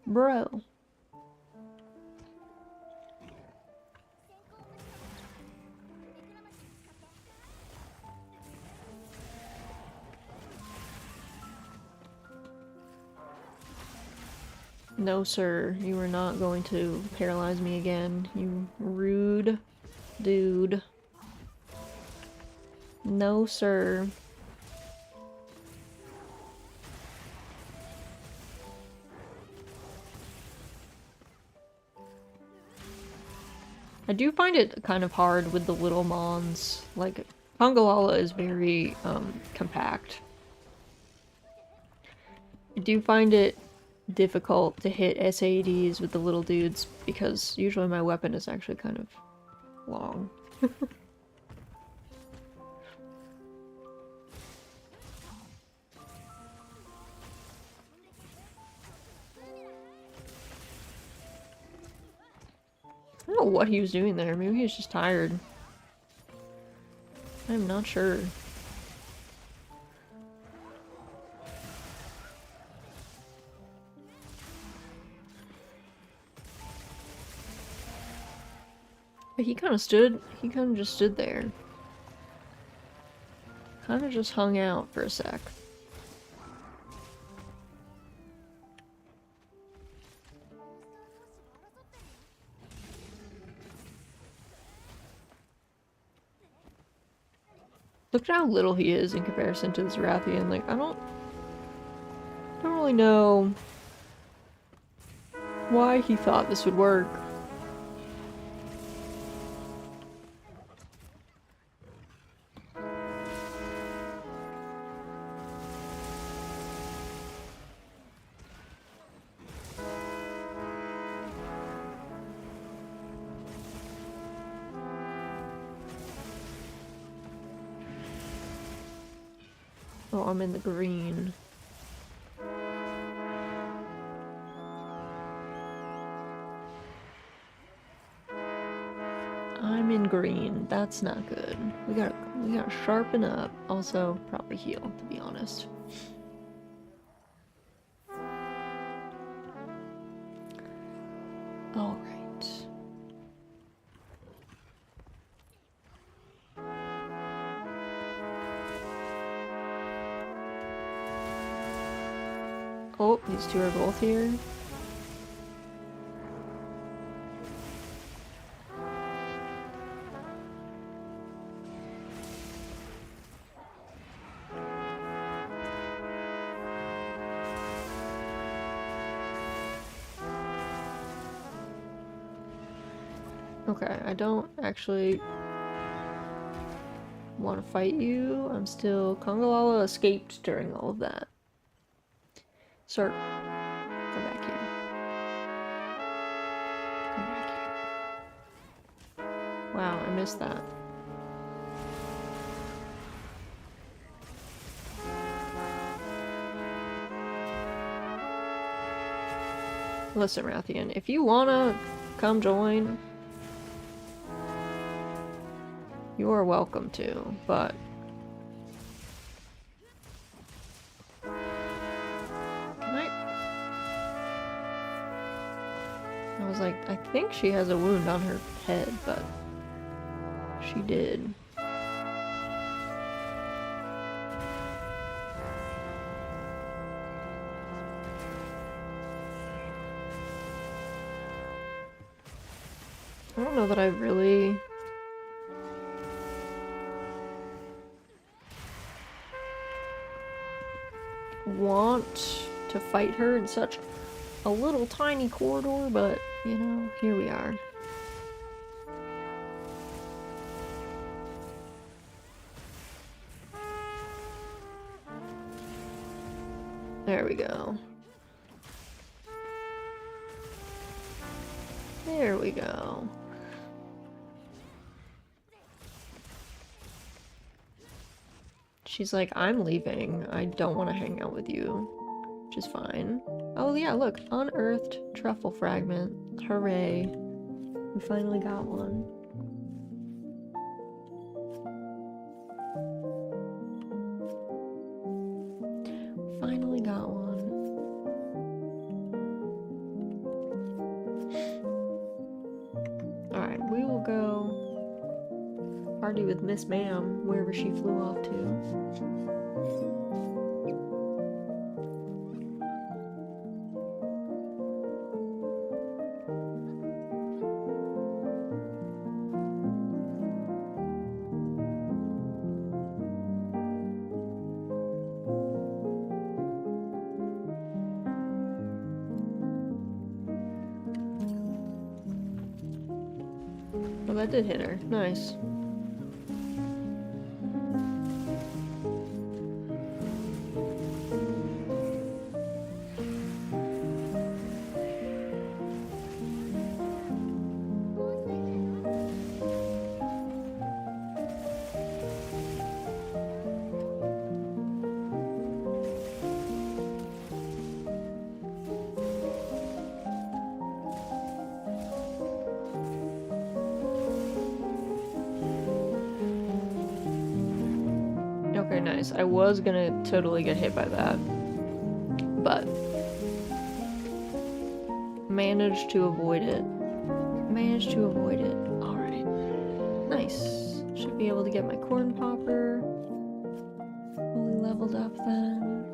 Bro. No, sir. You are not going to paralyze me again. You rude dude. No, sir. I do find it kind of hard with the little mons. Like, Pangalala is very, compact. I do find it difficult to hit SADs with the little dudes because usually my weapon is actually kind of long. I don't know what he was doing there. Maybe he was just tired. I'm not sure. But he kind of just stood there. Kind of just hung out for a sec. Look at how little he is in comparison to this Rathian. Like, I don't really know why he thought this would work. Oh, I'm in the green. I'm in green. That's not good. We gotta sharpen up. Also, probably heal, to be honest. All right. Oh, these two are both here. Okay, I don't actually want to fight you. I'm still... Kongalala escaped during all of that. Sir, come back here. Come back here. Wow, I missed that. Listen, Rathian, if you wanna come join, you are welcome to, but... I was like, I think she has a wound on her head, but she did. I don't know that I really... want to fight her in such a little tiny corridor, but, you know, here we are. There we go. There we go. She's like, I'm leaving. I don't want to hang out with you. Which is fine. Oh yeah, look. Unearthed truffle fragment. Hooray. We finally got one. Finally got one. Alright, we will go party with Miss Ma'am wherever she flew off to. Oh, that did hit her. Nice. Okay, nice. I was gonna totally get hit by that, but managed to avoid it. Managed to avoid it. Alright. Nice. Should be able to get my corn popper fully leveled up then.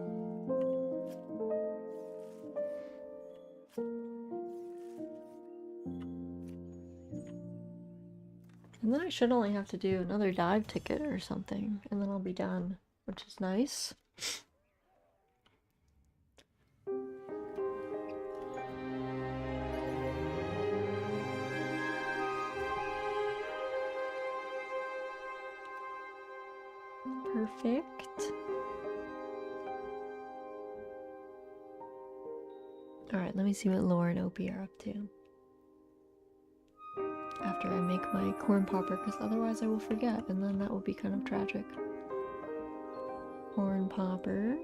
And then I I should only have to do another dive ticket or something, and then I'll be done, which is nice. Perfect. Alright, let me see what Laura and Opie are up to. After I make my corn popper, because otherwise I will forget, and then that will be kind of tragic. Corn popper.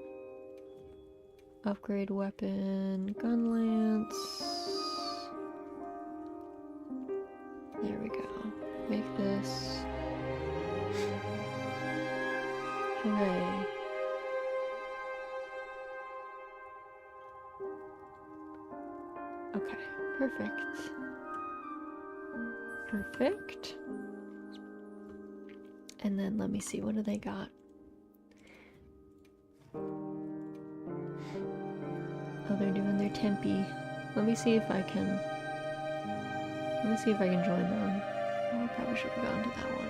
Upgrade weapon. Gun lance. There we go. Make this. Hooray. Okay, perfect. Perfect. And then let me see, what do they got? Oh, they're doing their tempe. Let me see if I can join them. Oh, I probably should have gone to that one.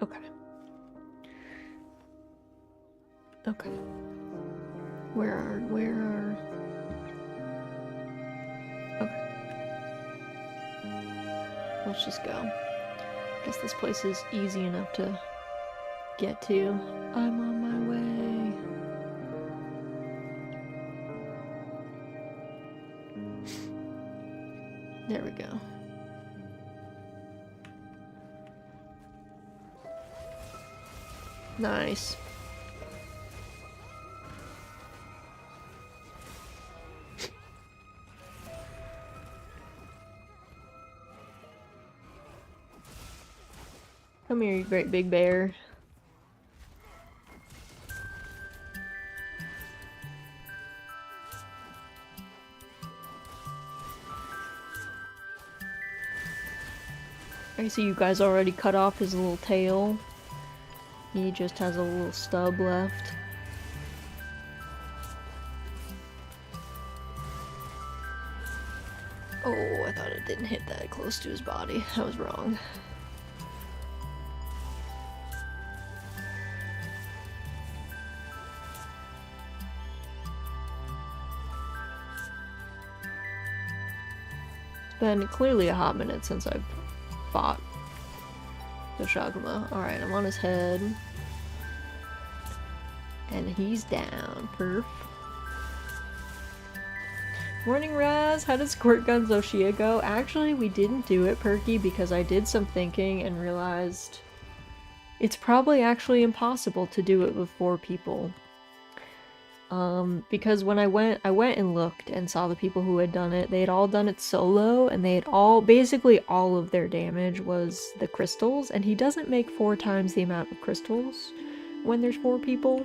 Okay. Okay. Where are... Okay. Let's just go. I guess this place is easy enough to get to. I'm on my way. There we go. Nice. Come here, you great big bear. I see you guys already cut off his little tail. He just has a little stub left. Oh, I thought it didn't hit that close to his body. I was wrong. It's been clearly a hot minute since I've fought the Shaguma. Alright, I'm on his head. And he's down. Perf. Morning, Raz! How did Squirt Gun Zoshia go? Actually, we didn't do it, Perky, because I did some thinking and realized it's probably actually impossible to do it with 4 people. Because when I went and looked and saw the people who had done it, they had all done it solo, and they had all, basically all of their damage was the crystals, and he doesn't make 4 times the amount of crystals when there's 4 people.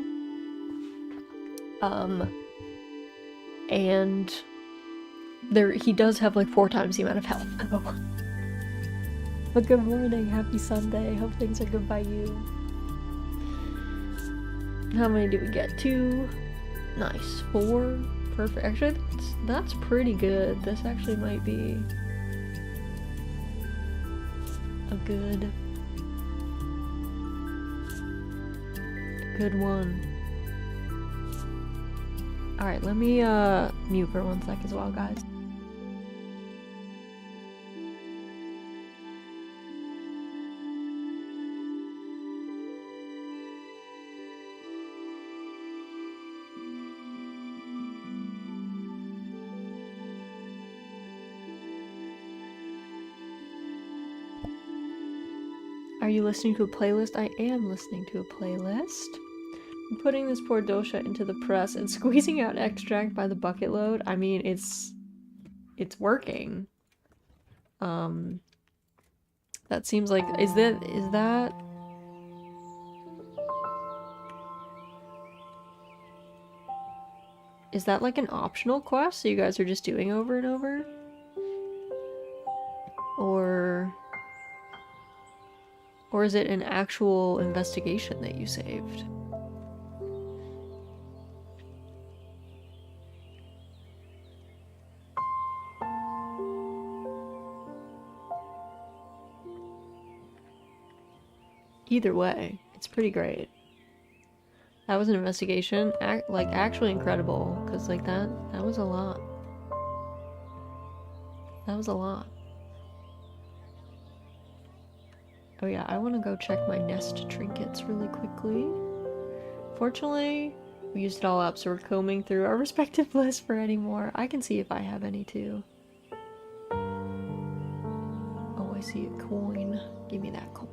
And he does have like 4 times the amount of health though. But good morning, happy Sunday, hope things are good by you. How many do we get? 2? Nice. 4? Perfect. Actually, that's pretty good. This actually might be a good one. Alright, let me mute for 1 sec as well, guys. Are you listening to a playlist? I am listening to a playlist. I'm putting this poor dosha into the press and squeezing out extract by the bucket load. I mean, it's working. That seems like, is that Is that like an optional quest that you guys are just doing over and over? Or is it an actual investigation that you saved? Either way, it's pretty great. That was an investigation, like actually incredible, because like that was a lot. That was a lot. Oh yeah, I want to go check my nest trinkets really quickly. Fortunately, we used it all up, so we're combing through our respective lists for any more. I can see if I have any too. Oh, I see a coin. Give me that coin.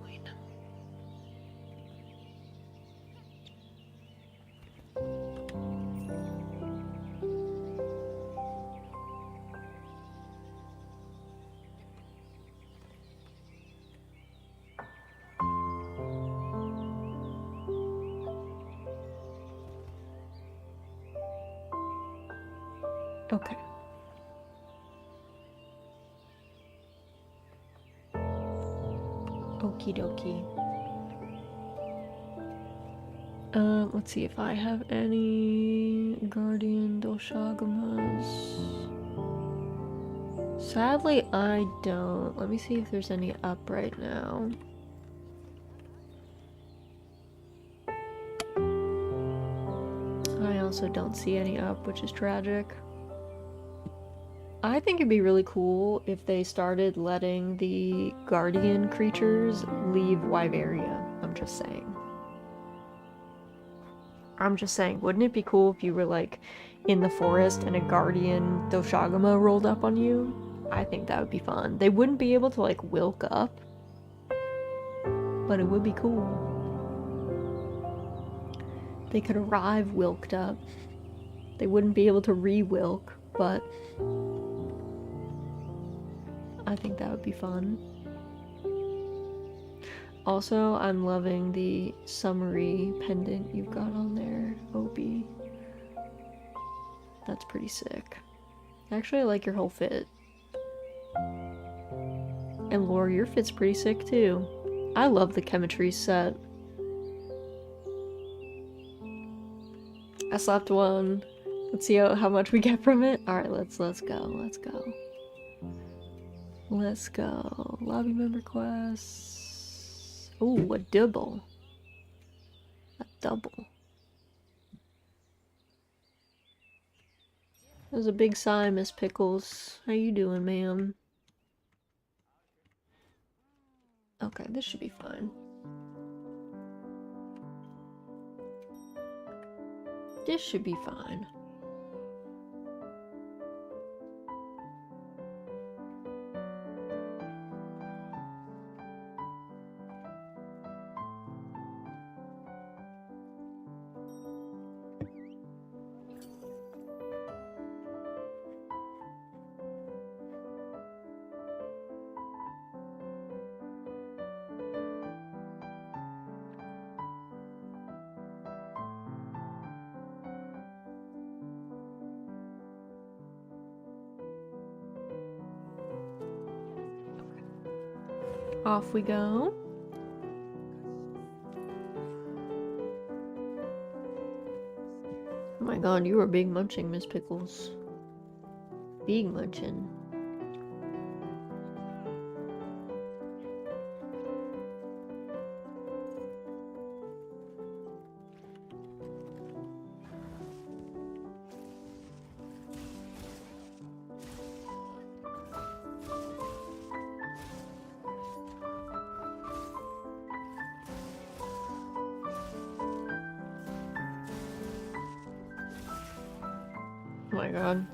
Okay. Okie dokie. Let's see if I have any Guardian Doshagamas. Sadly, I don't. Let me see if there's any up right now. I also don't see any up, which is tragic. I think it'd be really cool if they started letting the guardian creatures leave Wyveria. I'm just saying. Wouldn't it be cool if you were like in the forest and a guardian Doshagama rolled up on you? I think that would be fun. They wouldn't be able to like wilk up, but it would be cool. They could arrive wilked up. They wouldn't be able to re-wilk, but I think that would be fun. Also, I'm loving the summary pendant you've got on there, Opie. That's pretty sick. Actually, I like your whole fit. And Laura, your fit's pretty sick too. I love the chemistry set. I slapped one. Let's see how much we get from it. Alright, let's go. Let's go. Lobby member quests. Ooh, a double. A double. That was a big sigh, Miss Pickles. How you doing, ma'am? Okay, this should be fine. This should be fine. Off we go. Oh my god, you were big munching, Miss Pickles. Big munching. Oh my god.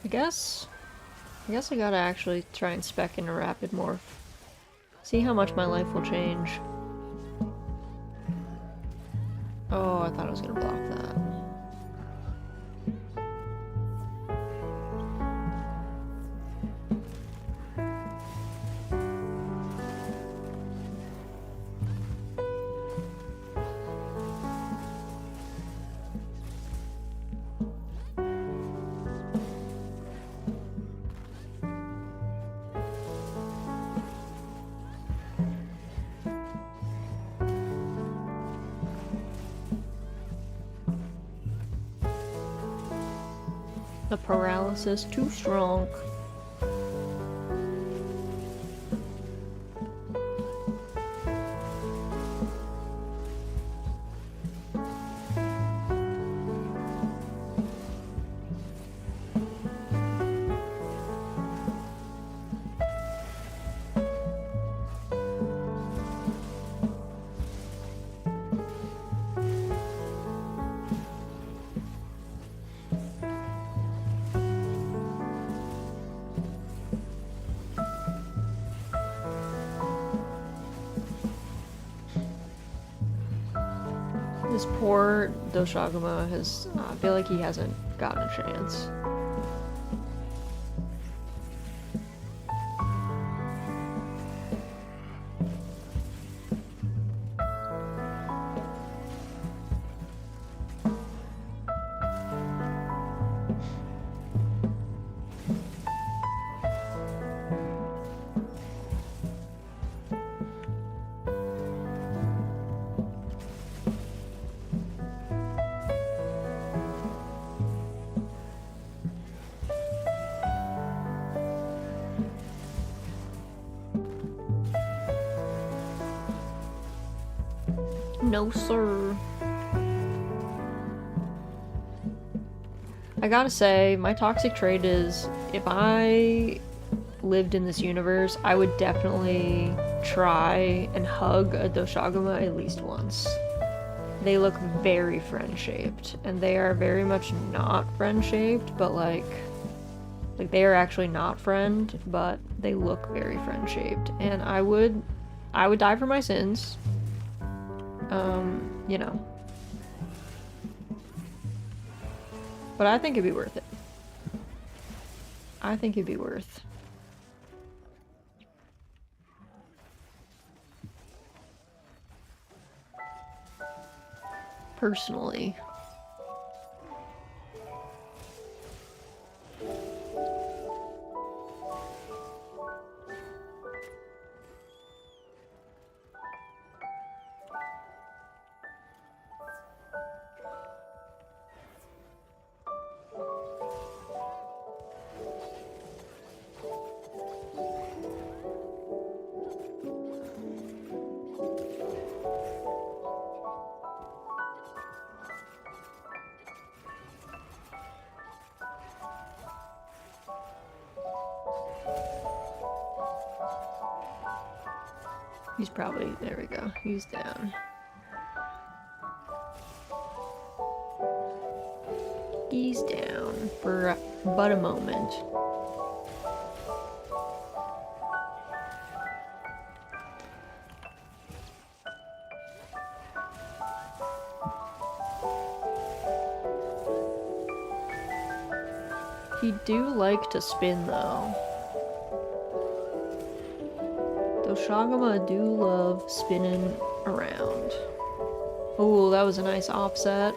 I guess I gotta actually try and spec in a rapid morph. See how much my life will change. Oh, I thought I was gonna block that. The paralysis too strong. This poor Doshaguma has, I feel like he hasn't gotten a chance. No, sir. I gotta say, my toxic trait is, if I lived in this universe, I would definitely try and hug a Doshaguma at least once. They look very friend-shaped, and they are very much not friend-shaped, but like they are actually not friend, but they look very friend-shaped, and I would die for my sins. You know. But I think it'd be worth it. I think it'd be worth. Personally. He's probably, there we go, he's down. He's down for but a moment. He do like to spin though. Doshaguma do love spinning around. Oh, that was a nice offset.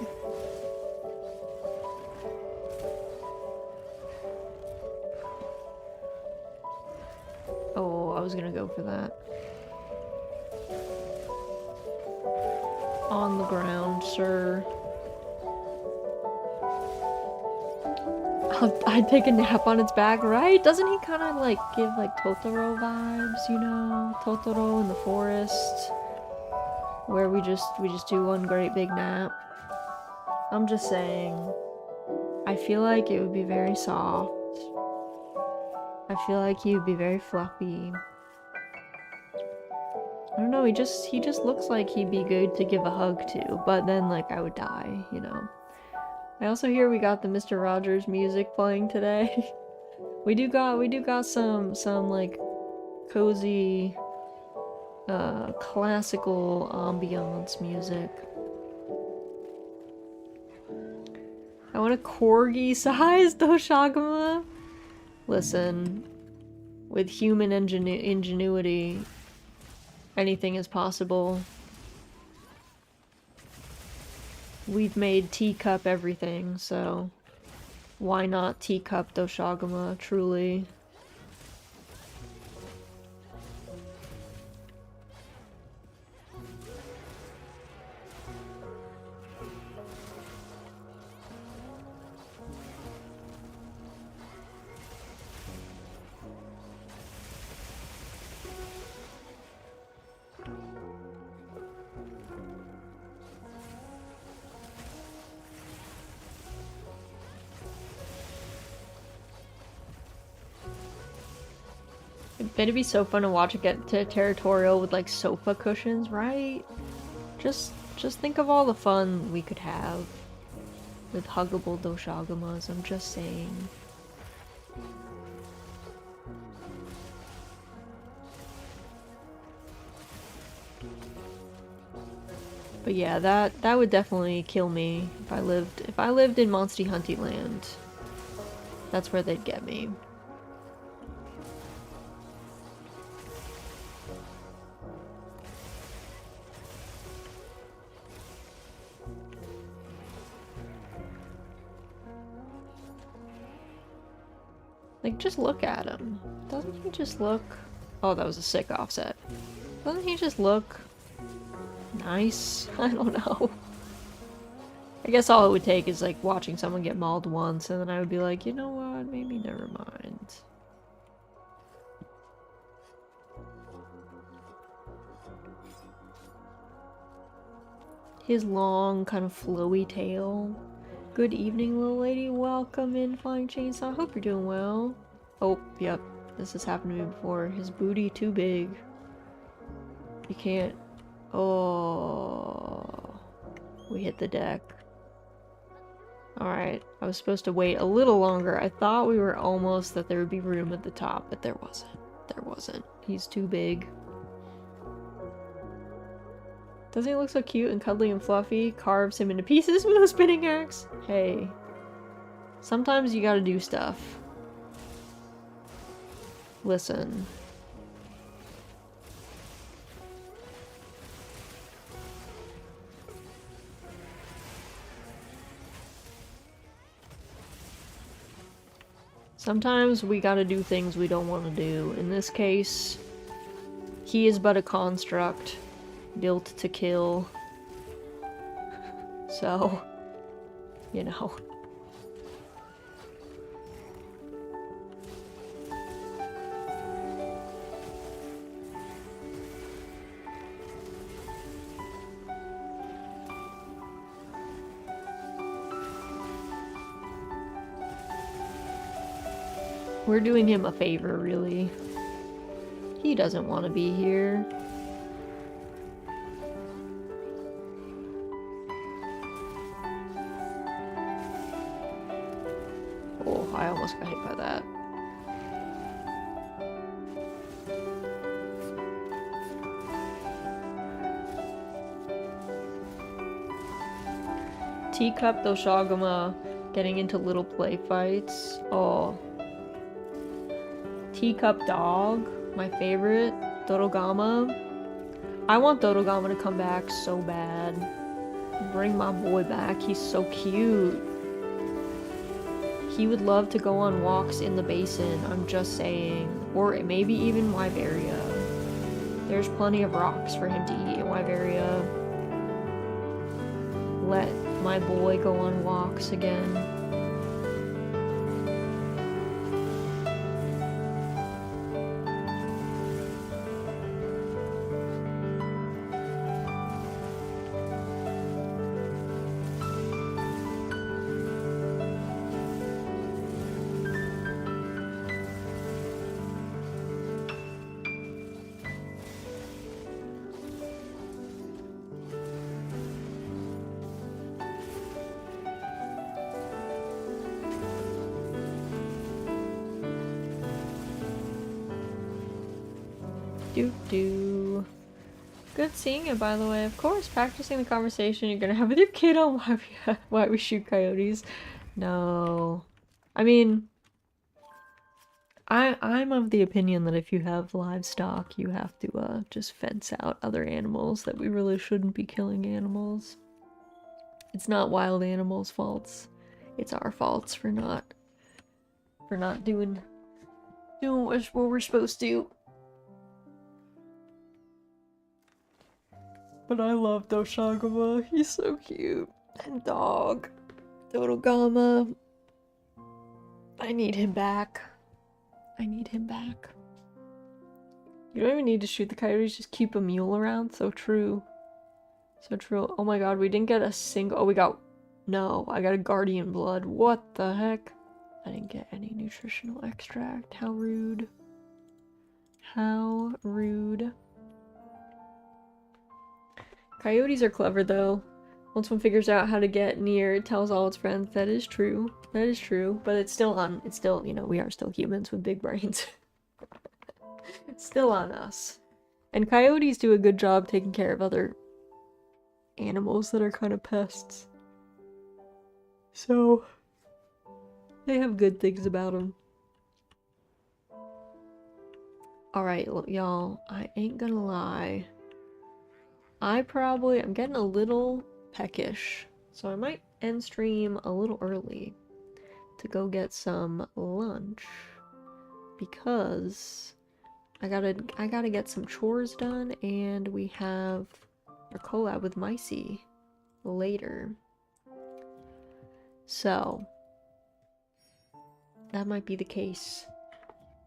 Oh, I was gonna go for that. On the ground, sir. I'd take a nap on its back, right? Doesn't he kind of like give like Totoro vibes, you know? Totoro in the forest, where we just do one great big nap. I'm just saying, I feel like it would be very soft. I feel like he would be very fluffy. I don't know, he just looks like he'd be good to give a hug to, but then like I would die, you know? I also hear we got the Mr. Rogers music playing today. we do got some like cozy classical ambiance music. I want a corgi-sized Doshagama. Listen, with human ingenuity, anything is possible. We've made teacup everything, so why not teacup Doshagama, truly? It'd be so fun to watch it get to territorial with like sofa cushions, right? Just think of all the fun we could have with huggable Doshagamas, I'm just saying. But yeah, that would definitely kill me if I lived in Monsty Hunty Land. That's where they'd get me. Like, just look at him. Doesn't he just look... Oh, that was a sick offset. Doesn't he just look... nice? I don't know. I guess all it would take is, like, watching someone get mauled once, and then I would be like, you know what, maybe never mind. His long, kind of flowy tail. Good evening, little lady. Welcome in, Flying Chainsaw. Hope you're doing well. Oh, yep. This has happened to me before. His booty too big. You can't... Oh... We hit the deck. Alright, I was supposed to wait a little longer. I thought we were almost that there would be room at the top, but there wasn't. There wasn't. He's too big. Doesn't he look so cute and cuddly and fluffy? Carves him into pieces with a spinning axe. Hey. Sometimes you gotta do stuff. Listen. Sometimes we gotta do things we don't want to do. In this case, he is but a construct. Built to kill. So, you know. We're doing him a favor, really. He doesn't want to be here. Oh, I almost got hit by that. Teacup Doshagama getting into little play fights. Oh. Teacup Dog, my favorite. Dodogama. I want Dodogama to come back so bad. Bring my boy back, he's so cute. He would love to go on walks in the basin, I'm just saying. Or maybe even Wyveria. There's plenty of rocks for him to eat in Wyveria. Let my boy go on walks again. Do. Good seeing you, by the way. Of course, practicing the conversation you're gonna have with your kid on why we shoot coyotes. No. I mean, I'm of the opinion that if you have livestock, you have to just fence out other animals, that we really shouldn't be killing animals. It's not wild animals' faults. It's our faults for not doing what we're supposed to. But I love Doshagama. He's so cute. And dog. Dodogama. I need him back. I need him back. You don't even need to shoot the coyotes, just keep a mule around. So true. So true. Oh my god, we didn't get a single... Oh, we got... No, I got a guardian blood. What the heck? I didn't get any nutritional extract. How rude. How rude. Coyotes are clever, though. Once one figures out how to get near, it tells all its friends. That is true. That is true. But it's still, you know, we are still humans with big brains. It's still on us. And coyotes do a good job taking care of other animals that are kind of pests. So, they have good things about them. Alright, y'all, I ain't gonna lie. I'm getting a little peckish, so I might end stream a little early to go get some lunch, because I gotta get some chores done, and we have a collab with Micey later. So that might be the case.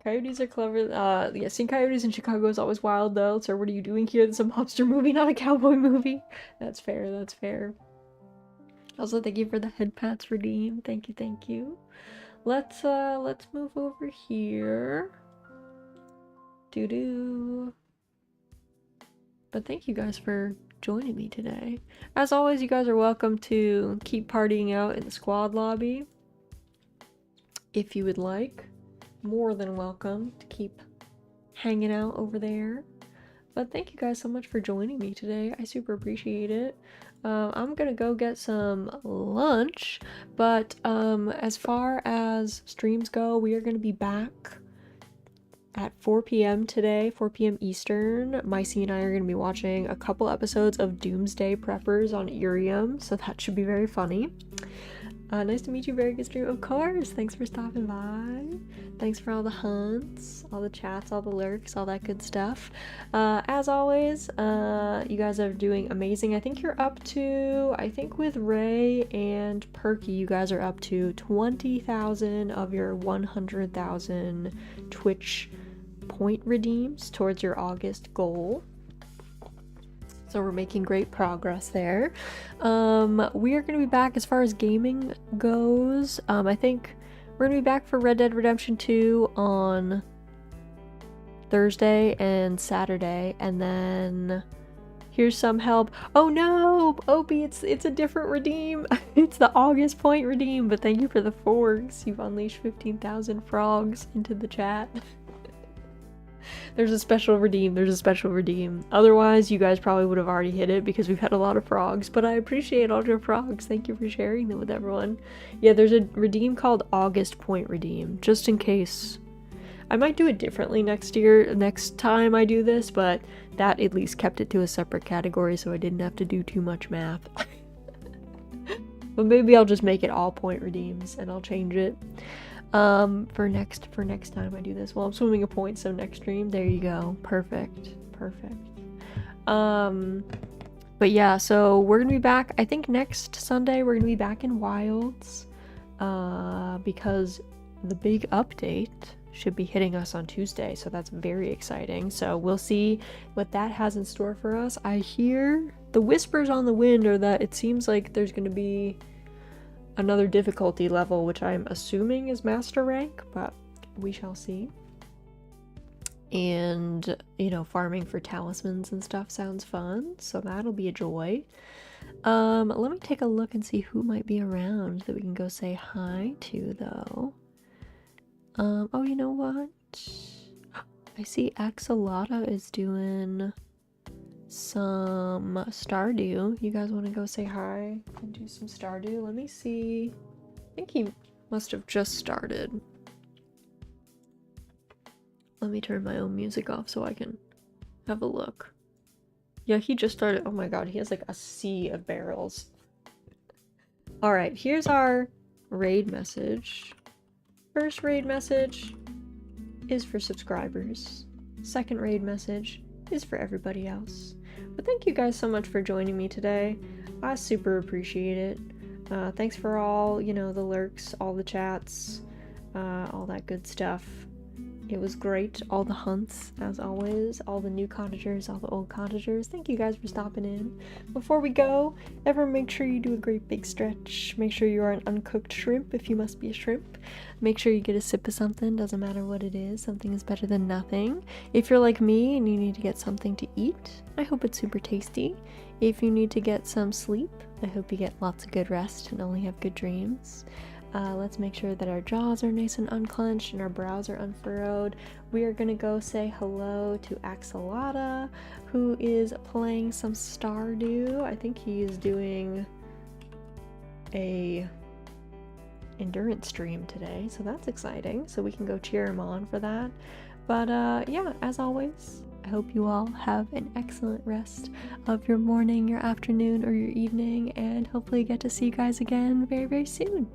Coyotes are clever. Yeah, seeing coyotes in Chicago is always wild, though. So what are you doing here? This is a mobster movie, not a cowboy movie. That's fair, that's fair. Also, thank you for the head pats redeem. Thank you, thank you. Let's move over here. Doo-doo. But thank you guys for joining me today. As always, you guys are welcome to keep partying out in the squad lobby. If you would like. More than welcome to keep hanging out over there. But thank you guys so much for joining me today. I super appreciate it. I'm gonna go get some lunch, but as far as streams go, we are gonna be back at 4 p.m. today, 4 p.m. Eastern. Micey and I are gonna be watching a couple episodes of Doomsday Preppers on Irium, so that should be very funny. Nice to meet you, very good stream. Of course, thanks for stopping by. Thanks for all the hunts, all the chats, all the lurks, all that good stuff. As always, you guys are doing amazing. I think you're up to, I think with Ray and Perky, you guys are up to 20,000 of your 100,000 Twitch point redeems towards your August goal. So we're making great progress there. We are going to be back as far as gaming goes. I think we're going to be back for Red Dead Redemption 2 on Thursday and Saturday. And then here's some help. Oh no, Opie, it's a different redeem. It's the August point redeem, but thank you for the forks. You've unleashed 15,000 frogs into the chat. There's a special redeem. Otherwise, you guys probably would have already hit it because we've had a lot of frogs, but I appreciate all your frogs. Thank you for sharing them with everyone. Yeah, there's a redeem called August Point Redeem, just in case. I might do it differently next time I do this, but that at least kept it to a separate category so I didn't have to do too much math. But maybe I'll just make it all point redeems and I'll change it. For next time I do this. Well, I'm swimming a point, so next stream, there you go. Perfect. But yeah, so we're gonna be back, I think next Sunday we're gonna be back in Wilds, because the big update should be hitting us on Tuesday, so that's very exciting. So we'll see what that has in store for us. I hear the whispers on the wind are that it seems like there's gonna be another difficulty level, which I'm assuming is master rank, but we shall see. And, you know, farming for talismans and stuff sounds fun, so that'll be a joy. Let me take a look and see who might be around that we can go say hi to, though. Oh, you know what? I see Axolotl is doing some Stardew. You guys want to go say hi and do some Stardew? Let me see. I think he must have just started. Let me turn my own music off so I can have a look. Yeah, he just started. Oh my god, he has like a sea of barrels. Alright, here's our raid message. First raid message is for subscribers. Second raid message is for everybody else. But thank you guys so much for joining me today. I super appreciate it. Thanks for all, you know, the lurks, all the chats, all that good stuff. It was great. All the hunts, as always. All the new cottagers, all the old cottagers. Thank you guys for stopping in. Before we go, everyone make sure you do a great big stretch. Make sure you are an uncooked shrimp if you must be a shrimp. Make sure you get a sip of something. Doesn't matter what it is. Something is better than nothing. If you're like me and you need to get something to eat, I hope it's super tasty. If you need to get some sleep, I hope you get lots of good rest and only have good dreams. Let's make sure that our jaws are nice and unclenched and our brows are unfurrowed. We are gonna go say hello to Axolata, who is playing some Stardew. I think he is doing a endurance stream today, so that's exciting. So we can go cheer him on for that. But yeah, as always, I hope you all have an excellent rest of your morning, your afternoon, or your evening, and hopefully get to see you guys again very, very soon.